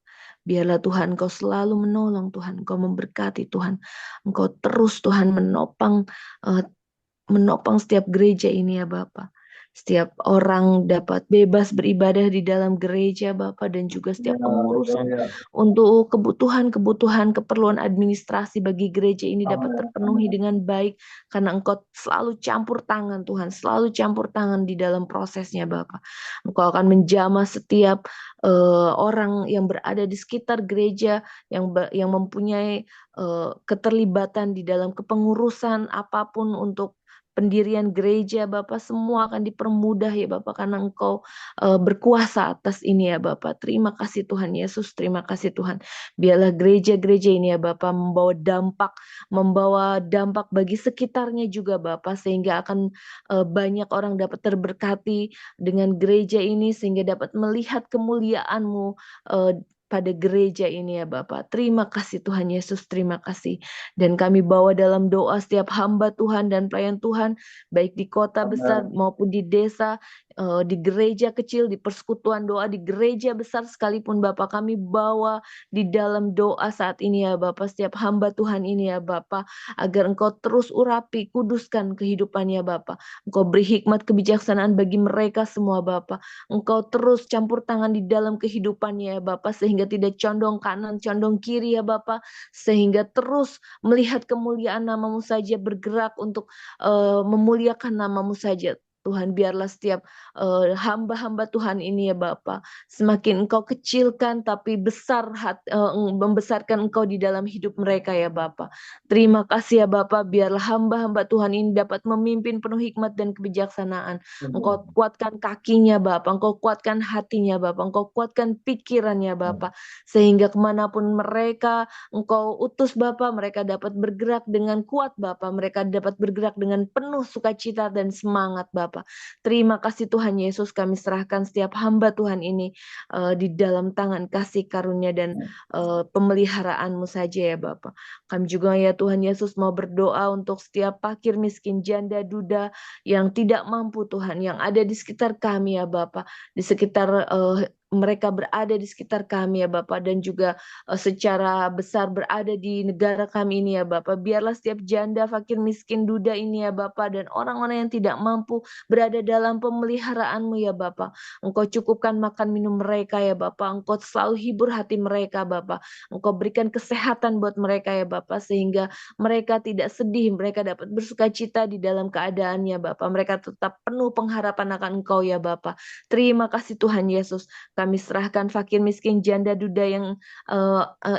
Biarlah Tuhan Engkau selalu menolong Tuhan, Engkau memberkati Tuhan. Engkau terus Tuhan menopang setiap gereja ini ya Bapa. Setiap orang dapat bebas beribadah di dalam gereja Bapa, dan juga setiap pengurusan untuk kebutuhan keperluan administrasi bagi gereja ini dapat terpenuhi dengan baik, karena Engkau selalu campur tangan Tuhan, selalu campur tangan di dalam prosesnya Bapa. Engkau akan menjamah setiap orang yang berada di sekitar gereja yang mempunyai keterlibatan di dalam kepengurusan apapun untuk pendirian gereja Bapak, semua akan dipermudah ya Bapak, karena Engkau berkuasa atas ini ya Bapak. Terima kasih Tuhan Yesus, terima kasih Tuhan. Biarlah gereja-gereja ini ya Bapak membawa dampak bagi sekitarnya juga Bapak, sehingga akan banyak orang dapat terberkati dengan gereja ini, sehingga dapat melihat kemuliaan-Mu pada gereja ini ya Bapak. Terima kasih Tuhan Yesus, terima kasih. Dan kami bawa dalam doa setiap hamba Tuhan dan pelayan Tuhan, baik di kota besar maupun di desa, di gereja kecil, di persekutuan doa, di gereja besar sekalipun Bapak, kami bawa di dalam doa saat ini ya Bapak, setiap hamba Tuhan ini ya Bapak, agar Engkau terus urapi, kuduskan kehidupannya Bapak. Engkau beri hikmat kebijaksanaan bagi mereka semua Bapak. Engkau terus campur tangan di dalam kehidupannya ya Bapak, sehingga tidak condong kanan, condong kiri ya Bapak, sehingga terus melihat kemuliaan nama-Mu saja, bergerak untuk memuliakan nama-Mu saja. Tuhan, biarlah setiap hamba-hamba Tuhan ini ya Bapa, semakin Engkau kecilkan tapi besar membesarkan Engkau di dalam hidup mereka ya Bapa. Terima kasih ya Bapa, biarlah hamba-hamba Tuhan ini dapat memimpin penuh hikmat dan kebijaksanaan. Engkau kuatkan kakinya Bapa, Engkau kuatkan hatinya Bapa, Engkau kuatkan pikirannya Bapa, sehingga kemanapun mereka Engkau utus Bapa, mereka dapat bergerak dengan kuat Bapa, mereka dapat bergerak dengan penuh sukacita dan semangat Bapa. Terima kasih Tuhan Yesus, kami serahkan setiap hamba Tuhan ini di dalam tangan kasih karunia dan pemeliharaan-Mu saja ya Bapa. Kami juga ya Tuhan Yesus mau berdoa untuk setiap fakir, miskin, janda, duda yang tidak mampu Tuhan, yang ada di sekitar kami ya Bapa, di sekitar mereka berada di sekitar kami ya Bapak, dan juga secara besar berada di negara kami ini ya Bapak. Biarlah setiap janda, fakir, miskin, duda ini ya Bapak, dan orang-orang yang tidak mampu berada dalam pemeliharaan-Mu ya Bapak. Engkau cukupkan makan minum mereka ya Bapak. Engkau selalu hibur hati mereka Bapak. Engkau berikan kesehatan buat mereka ya Bapak, sehingga mereka tidak sedih, mereka dapat bersukacita di dalam keadaannya Bapak. Mereka tetap penuh pengharapan akan Engkau ya Bapak. Terima kasih Tuhan Yesus. Kami serahkan fakir, miskin, janda, duda yang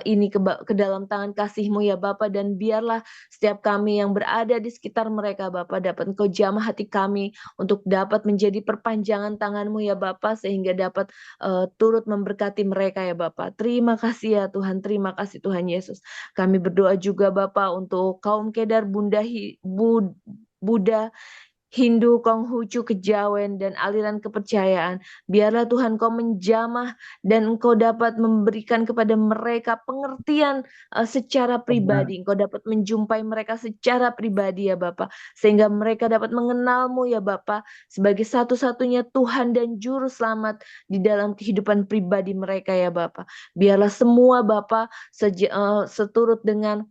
ini ke dalam tangan kasih-Mu ya Bapa, dan biarlah setiap kami yang berada di sekitar mereka Bapa, dapat Engkau jamah hati kami untuk dapat menjadi perpanjangan tangan-Mu ya Bapa, sehingga dapat turut memberkati mereka ya Bapa. Terima kasih ya Tuhan, terima kasih Tuhan Yesus. Kami berdoa juga Bapa untuk kaum Kedar, Buddha, Hindu, Konghucu, Kejawen, dan aliran kepercayaan. Biarlah Tuhan Kau menjamah dan Engkau dapat memberikan kepada mereka pengertian secara pribadi. Engkau dapat menjumpai mereka secara pribadi ya Bapa, sehingga mereka dapat mengenal-Mu ya Bapa sebagai satu-satunya Tuhan dan Juru Selamat di dalam kehidupan pribadi mereka ya Bapa. Biarlah semua Bapa seturut dengan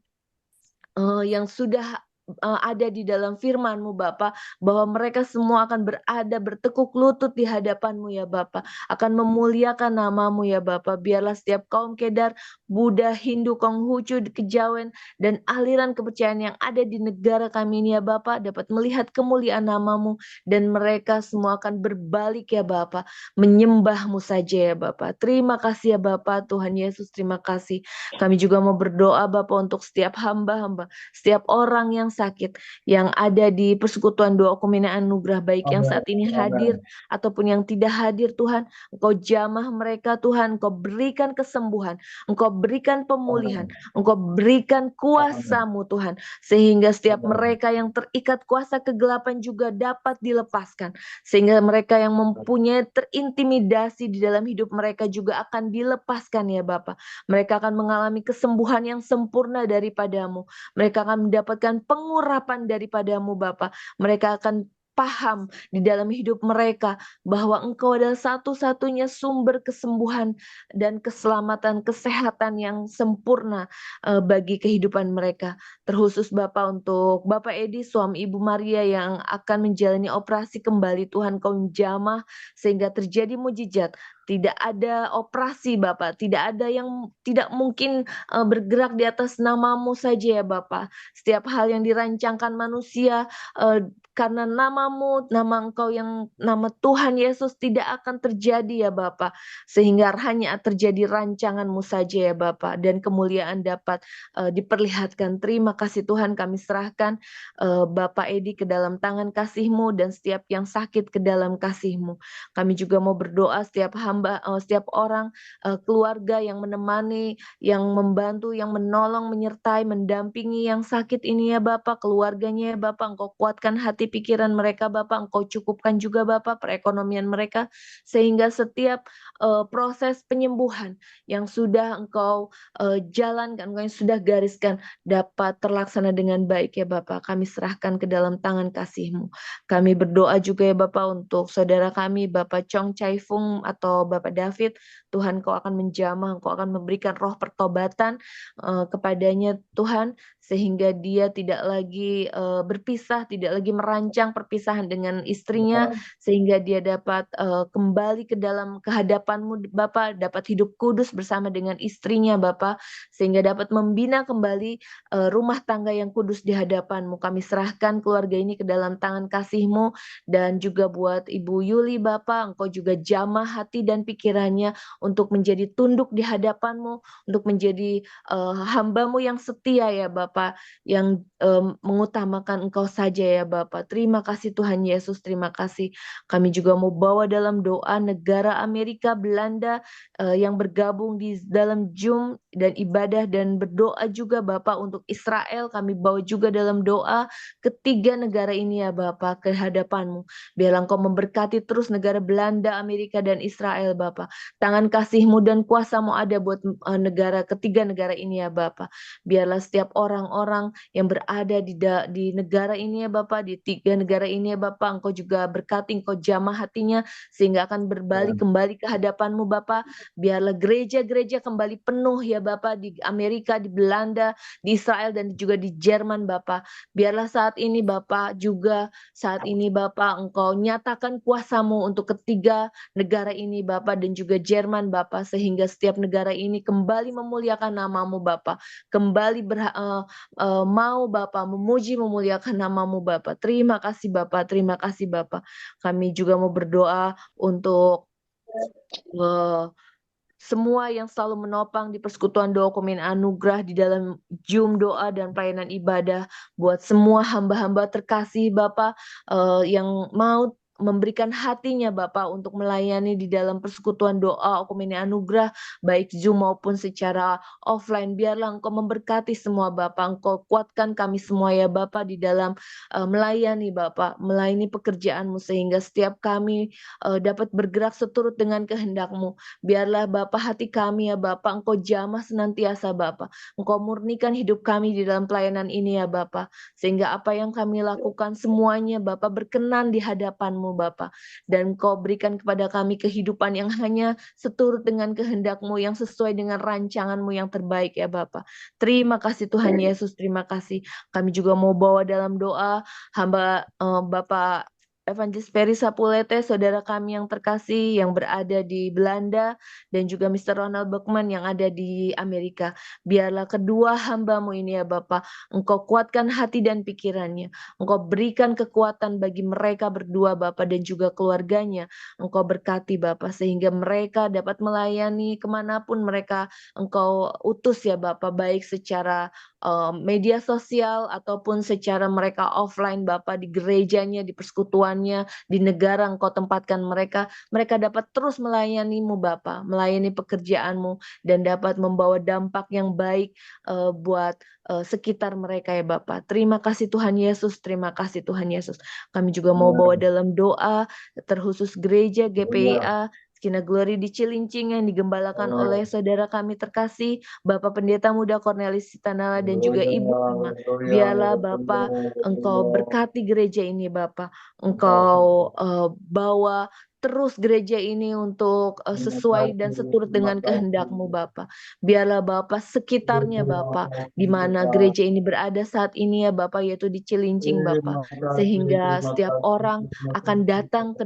yang sudah ada di dalam firman-Mu Bapa, bahwa mereka semua akan berada bertekuk lutut di hadapan-Mu ya Bapa, akan memuliakan nama-Mu ya Bapa. Biarlah setiap kaum Kedar, Buddha, Hindu, Konghucu, Kejawen, dan aliran kepercayaan yang ada di negara kami ini ya Bapa, dapat melihat kemuliaan nama-Mu, dan mereka semua akan berbalik ya Bapa, menyembah-Mu saja ya Bapa. Terima kasih ya Bapa, Tuhan Yesus, terima kasih. Kami juga mau berdoa Bapa untuk setiap hamba-hamba, setiap orang yang sakit, yang ada di persekutuan doa pembinaan anugerah baik yang saat ini hadir ataupun yang tidak hadir Tuhan. Engkau jamah mereka Tuhan, Engkau berikan kesembuhan, Engkau berikan pemulihan, Engkau berikan kuasa-Mu Tuhan, sehingga setiap mereka yang terikat kuasa kegelapan juga dapat dilepaskan, sehingga mereka yang mempunyai terintimidasi di dalam hidup mereka juga akan dilepaskan ya Bapa. Mereka akan mengalami kesembuhan yang sempurna daripada-Mu. Mereka akan mendapatkan pengurapan daripada-Mu Bapa. Mereka akan paham di dalam hidup mereka bahwa Engkau adalah satu-satunya sumber kesembuhan dan keselamatan, kesehatan yang sempurna bagi kehidupan mereka. Terkhusus Bapak untuk Bapak Edi, suami Ibu Maria yang akan menjalani operasi kembali, Tuhan Kau jamah sehingga terjadi mujizat. Tidak ada operasi Bapak, tidak ada yang tidak mungkin bergerak di atas nama-Mu saja ya Bapak. Setiap hal yang dirancangkan manusia karena nama-Mu, nama Engkau yang nama Tuhan Yesus tidak akan terjadi ya Bapak. Sehingga hanya terjadi rancangan-Mu saja ya Bapak, dan kemuliaan dapat diperlihatkan. Terima kasih Tuhan, kami serahkan Bapak Edi ke dalam tangan kasih-Mu dan setiap yang sakit ke dalam kasih-Mu. Kami juga mau berdoa setiap hamba setiap orang, keluarga yang menemani, yang membantu, yang menolong, menyertai, mendampingi yang sakit ini ya Bapak, keluarganya ya Bapak, Engkau kuatkan hati pikiran mereka Bapak, Engkau cukupkan juga Bapak perekonomian mereka, sehingga setiap proses penyembuhan yang sudah Engkau jalankan, Engkau yang sudah gariskan dapat terlaksana dengan baik ya Bapak. Kami serahkan ke dalam tangan kasih-Mu. Kami berdoa juga ya Bapak untuk saudara kami, Bapak Chong Chai Fung atau Bapak David. Tuhan, Kau akan menjamah, Kau akan memberikan roh pertobatan kepadanya Tuhan, sehingga dia tidak lagi berpisah, tidak lagi merancang perpisahan dengan istrinya, sehingga dia dapat kembali ke dalam kehadapan-Mu Bapak, dapat hidup kudus bersama dengan istrinya Bapak, sehingga dapat membina kembali rumah tangga yang kudus di hadapan-Mu. Kami serahkan keluarga ini ke dalam tangan kasih-Mu, dan juga buat Ibu Yuli Bapak, Engkau juga jamah hati dan pikirannya untuk menjadi tunduk di hadapan-Mu, untuk menjadi hamba-Mu yang setia ya Bapak, yang mengutamakan Engkau saja ya Bapak. Terima kasih Tuhan Yesus, terima kasih. Kami juga mau bawa dalam doa negara Amerika, Belanda yang bergabung di dalam Zoom dan ibadah dan berdoa juga Bapak untuk Israel. Kami bawa juga dalam doa ketiga negara ini ya Bapak ke hadapan-Mu. Biarlah Engkau memberkati terus negara Belanda, Amerika dan Israel Bapak. Tangan kasih-Mu dan kuasa-Mu ada buat ketiga negara ini ya Bapak. Biarlah setiap orang-orang yang berada di negara ini ya Bapak, di tiga negara ini ya Bapak, Engkau juga berkati, Engkau jamah hatinya, sehingga akan berbalik kembali ke hadapan-Mu Bapak. Biarlah gereja-gereja kembali penuh ya Bapak, di Amerika, di Belanda, di Israel, dan juga di Jerman Bapak. Biarlah saat ini Bapak Engkau nyatakan kuasa-Mu untuk ketiga negara ini Bapak, dan juga Jerman Bapak, sehingga setiap negara ini kembali memuliakan nama-Mu Bapak, kembali mau Bapak memuji memuliakan nama-Mu Bapak. Terima kasih Bapak, terima kasih Bapak. Kami juga mau berdoa untuk semua yang selalu menopang di persekutuan doa Komen Anugerah di dalam Zoom doa dan pelayanan ibadah, buat semua hamba-hamba terkasih Bapak yang mau memberikan hatinya Bapak untuk melayani di dalam persekutuan doa Komen Anugerah, baik Zoom maupun secara offline. Biarlah Engkau memberkati semua Bapak, Engkau kuatkan kami semua ya Bapak di dalam melayani Bapak, melayani pekerjaan-Mu, sehingga setiap kami dapat bergerak seturut dengan kehendak-Mu. Biarlah Bapak hati kami ya Bapak, Engkau jamah senantiasa Bapak, Engkau murnikan hidup kami di dalam pelayanan ini ya Bapak, sehingga apa yang kami lakukan semuanya Bapak berkenan di hadapan-Mu Bapak, dan Engkau berikan kepada kami kehidupan yang hanya seturut dengan kehendak-Mu, yang sesuai dengan rancangan-Mu yang terbaik ya Bapak. Terima kasih Tuhan Yesus, terima kasih. Kami juga mau bawa dalam doa hamba Bapak Evangelis Ferry Sapulete, saudara kami yang terkasih yang berada di Belanda, dan juga Mr. Ronald Beckman yang ada di Amerika. Biarlah kedua hamba-Mu ini ya Bapak, Engkau kuatkan hati dan pikirannya, Engkau berikan kekuatan bagi mereka berdua Bapak dan juga keluarganya. Engkau berkati Bapak, sehingga mereka dapat melayani kemanapun mereka Engkau utus ya Bapak, baik secara media sosial ataupun secara mereka offline Bapak, di gerejanya, di persekutuannya, di negara Engkau tempatkan mereka dapat terus melayani-Mu Bapak, melayani pekerjaan-Mu, dan dapat membawa dampak yang baik buat sekitar mereka ya Bapak. Terima kasih Tuhan Yesus, terima kasih Tuhan Yesus. Kami juga mau bawa dalam doa terkhusus gereja GPIA Kina Glory di Cilincing yang digembalakan oleh saudara kami terkasih, Bapak Pendeta Muda Cornelis Sitanala dan juga Ibu Ama. Biarlah Bapak Engkau berkati gereja ini Bapak, Engkau bawa terus gereja ini untuk sesuai dan seturut dengan kehendak-Mu Bapak. Biarlah Bapak sekitarnya Bapak, di mana gereja ini berada saat ini ya Bapak, yaitu di Cilincing Bapak, sehingga setiap orang akan datang ke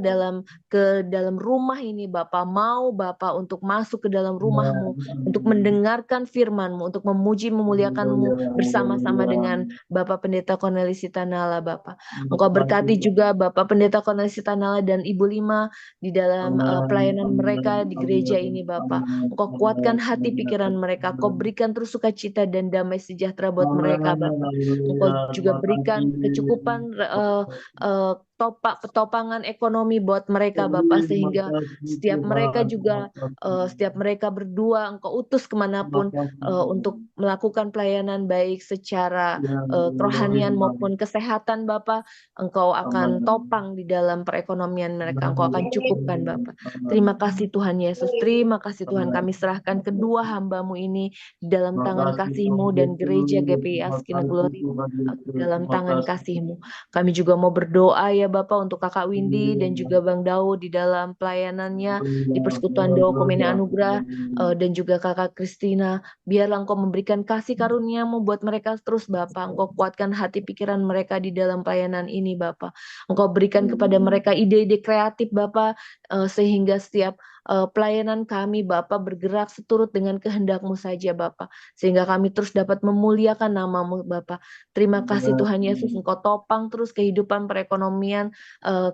dalam rumah ini Bapak, mau Bapak untuk masuk ke dalam rumah-Mu, untuk mendengarkan firman-Mu, untuk memuji memuliakan-Mu bersama-sama dengan Bapak Pendeta Cornelis Sitanala Bapak. Engkau berkati juga Bapak Pendeta Cornelis Sitanala dan Ibu Lima di dalam pelayanan mereka di gereja ini Bapak. Engkau kuatkan hati pikiran mereka, Engkau berikan terus sukacita dan damai sejahtera buat mereka Bapak. Engkau juga berikan kecukupan petopangan ekonomi buat mereka Bapak, sehingga setiap mereka juga setiap mereka berdua Engkau utus kemanapun untuk melakukan pelayanan baik secara kerohanian maupun kesehatan Bapak, Engkau akan topang di dalam perekonomian mereka, Engkau akan cukupkan Bapak. Terima kasih Tuhan Yesus, terima kasih Tuhan, kami serahkan kedua hamba-Mu ini di dalam tangan kasih-Mu, dan gereja GPI Askina Glory dalam tangan kasih-Mu. Kami juga mau berdoa ya Bapak untuk Kakak Windy dan juga Bang Daud di dalam pelayanannya di Persekutuan Doa Komene Anugerah, dan juga Kakak Kristina. Biarlah Engkau memberikan kasih karunia-Mu buat mereka terus Bapak. Engkau kuatkan hati pikiran mereka di dalam pelayanan ini Bapak. Engkau berikan kepada mereka ide-ide kreatif Bapak, sehingga setiap pelayanan kami Bapak bergerak seturut dengan kehendak-Mu saja Bapak, sehingga kami terus dapat memuliakan nama-Mu Bapak. Terima kasih Tuhan Yesus, Engkau topang terus kehidupan perekonomian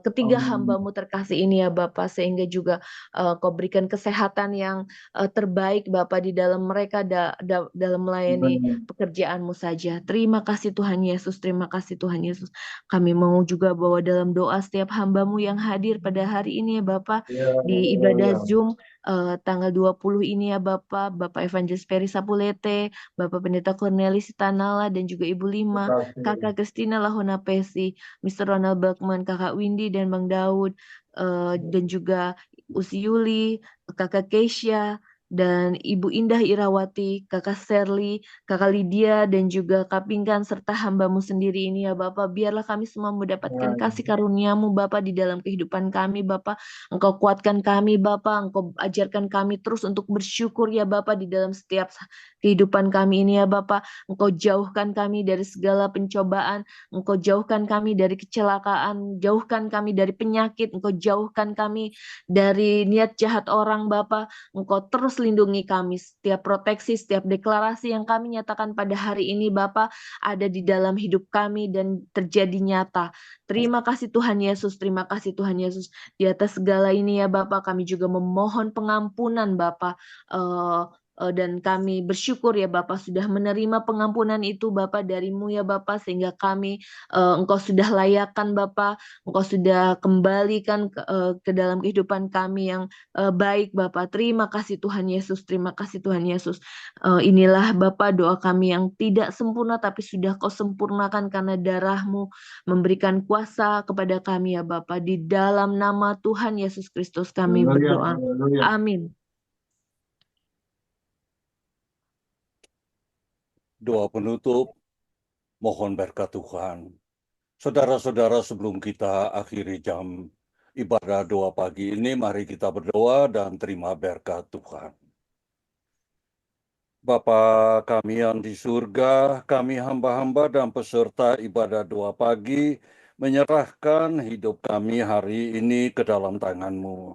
ketiga hamba-Mu terkasih ini ya Bapak, sehingga juga Kau berikan kesehatan yang terbaik Bapak di dalam mereka dalam melayani pekerjaan-Mu saja. Terima kasih Tuhan Yesus, terima kasih Tuhan Yesus. Kami mau juga bawa dalam doa setiap hamba-Mu yang hadir pada hari ini ya Bapak, di ibadah Zoom tanggal 20 ini ya Bapak, Bapak Evangelis Peri Sapulete, Bapak Pendeta Cornelis Sitanala, dan juga Ibu Lima, Kakak Kristina Lahona Pesi, Mr. Ronald Balkman, Kakak Windy dan Bang Daud, dan juga Usi Yuli, Kakak Keisha, dan Ibu Indah Irawati, Kakak Serly, Kakak Lydia, dan juga Kak Pingkan, serta hamba-Mu sendiri ini ya Bapak. Biarlah kami semua mendapatkan kasih karunia-Mu Bapak di dalam kehidupan kami Bapak. Engkau kuatkan kami Bapak, Engkau ajarkan kami terus untuk bersyukur ya Bapak di dalam setiap kehidupan kami ini ya Bapak. Engkau jauhkan kami dari segala pencobaan, Engkau jauhkan kami dari kecelakaan, jauhkan kami dari penyakit, Engkau jauhkan kami dari niat jahat orang Bapak. Engkau terus lindungi kami, setiap proteksi, setiap deklarasi yang kami nyatakan pada hari ini Bapak ada di dalam hidup kami dan terjadi nyata. Terima kasih Tuhan Yesus, terima kasih Tuhan Yesus. Di atas segala ini ya Bapak, kami juga memohon pengampunan Bapak, dan kami bersyukur ya Bapak sudah menerima pengampunan itu Bapak dari-Mu ya Bapak, sehingga kami Engkau sudah layakkan Bapak, Engkau sudah kembalikan ke dalam kehidupan kami yang baik Bapak. Terima kasih Tuhan Yesus, terima kasih Tuhan Yesus. Inilah Bapak doa kami yang tidak sempurna, tapi sudah Kau sempurnakan karena darah-Mu memberikan kuasa kepada kami ya Bapak. Di dalam nama Tuhan Yesus Kristus kami berdoa. Amin. Doa penutup, mohon berkat Tuhan. Saudara-saudara, sebelum kita akhiri jam ibadah doa pagi ini, mari kita berdoa dan terima berkat Tuhan. Bapa kami yang di surga, kami hamba-hamba dan peserta ibadah doa pagi, menyerahkan hidup kami hari ini ke dalam tangan-Mu.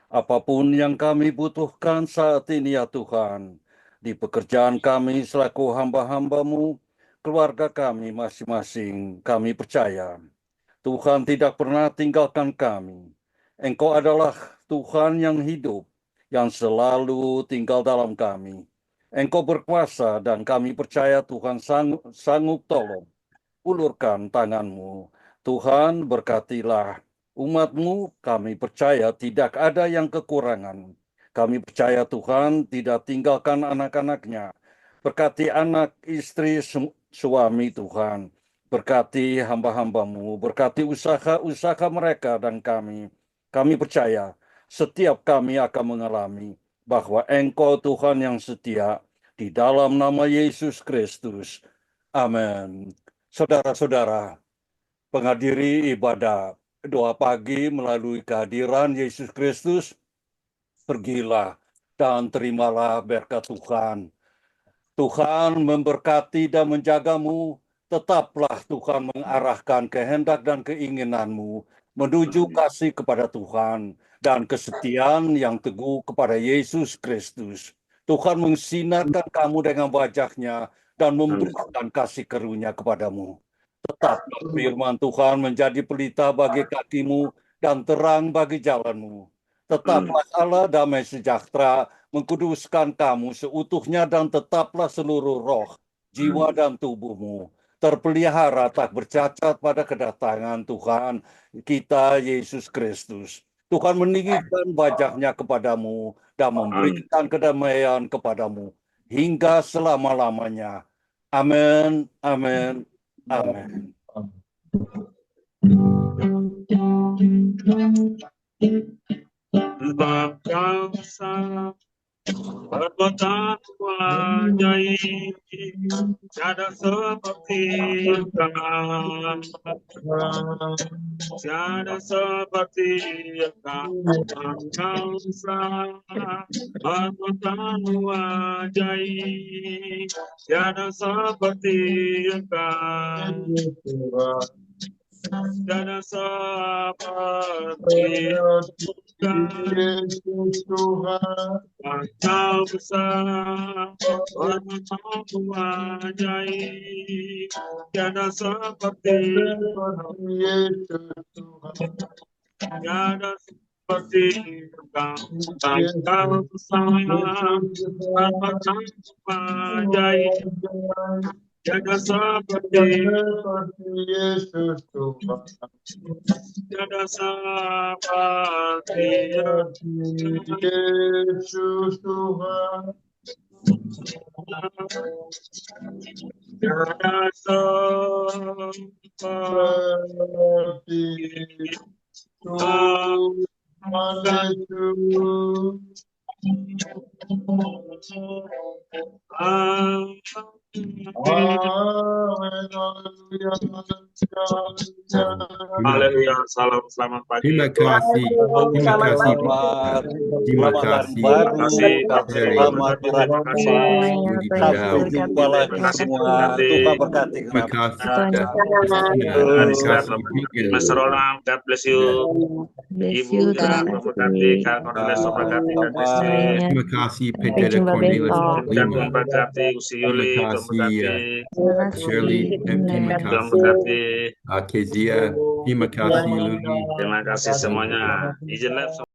Apapun yang kami butuhkan saat ini ya Tuhan, di pekerjaan kami selaku hamba-hamba-Mu, keluarga kami masing-masing, kami percaya Tuhan tidak pernah tinggalkan kami. Engkau adalah Tuhan yang hidup, yang selalu tinggal dalam kami. Engkau berkuasa dan kami percaya Tuhan sanggup tolong. Ulurkan tangan-Mu. Tuhan, berkatilah umat-Mu, kami percaya tidak ada yang kekurangan. Kami percaya Tuhan tidak tinggalkan anak-anaknya. Berkati anak, istri, suami Tuhan. Berkati hamba-hamba-Mu, berkati usaha-usaha mereka dan kami. Kami percaya setiap kami akan mengalami bahwa Engkau Tuhan yang setia, di dalam nama Yesus Kristus. Amin. Saudara-saudara, penghadiri ibadah doa pagi melalui kehadiran Yesus Kristus, pergilah dan terimalah berkat Tuhan. Tuhan memberkati dan menjagamu, tetaplah Tuhan mengarahkan kehendak dan keinginanmu menuju kasih kepada Tuhan dan kesetiaan yang teguh kepada Yesus Kristus. Tuhan mensinarkan kamu dengan wajah-Nya dan memberikan kasih karunia kepadamu. Tetaplah firman Tuhan menjadi pelita bagi kakimu dan terang bagi jalanmu. Tetaplah Allah damai sejahtera mengkuduskan kamu seutuhnya dan tetaplah seluruh roh, jiwa dan tubuhmu terpelihara, tak bercacat pada kedatangan Tuhan kita Yesus Kristus. Tuhan meninggikan wajahnya kepadamu dan memberikan kedamaian kepadamu hingga selama-lamanya. Amin, amin, amin. Perbuatan ajaib, tiada seperti Engkau, tiada seperti Engkau, perbuatan ajaib, tiada seperti Engkau, tiada seperti Engkau besar, perbuatan ajaib, tiada seperti tiada seperti Engkau besar, perbuatan ajaib, tiada seperti Yesus Tuhan. tiada seperti Yesus Tuhan. tiada seperti Tuhan Yesus. Haleluya, salam, selamat pagi. Terima kasih, terima kasih, terima kasih, Selamat beraktivitas. Sampai jumpa lagi semua. Tuhan berkati. terima kasih, Mas Roland, God bless you. Ibu juga memberkati, Kak Cornelis memberkati, God bless you. terima kasih, Sampai Peter jumpa Cornelis besok. Dan memberkati, Usi Yuli, terima kasih, memberkati, Shirley, dan terima kasih, memberkati. Kezia, terima kasih, Luni. Terima kasih semuanya. Izin live.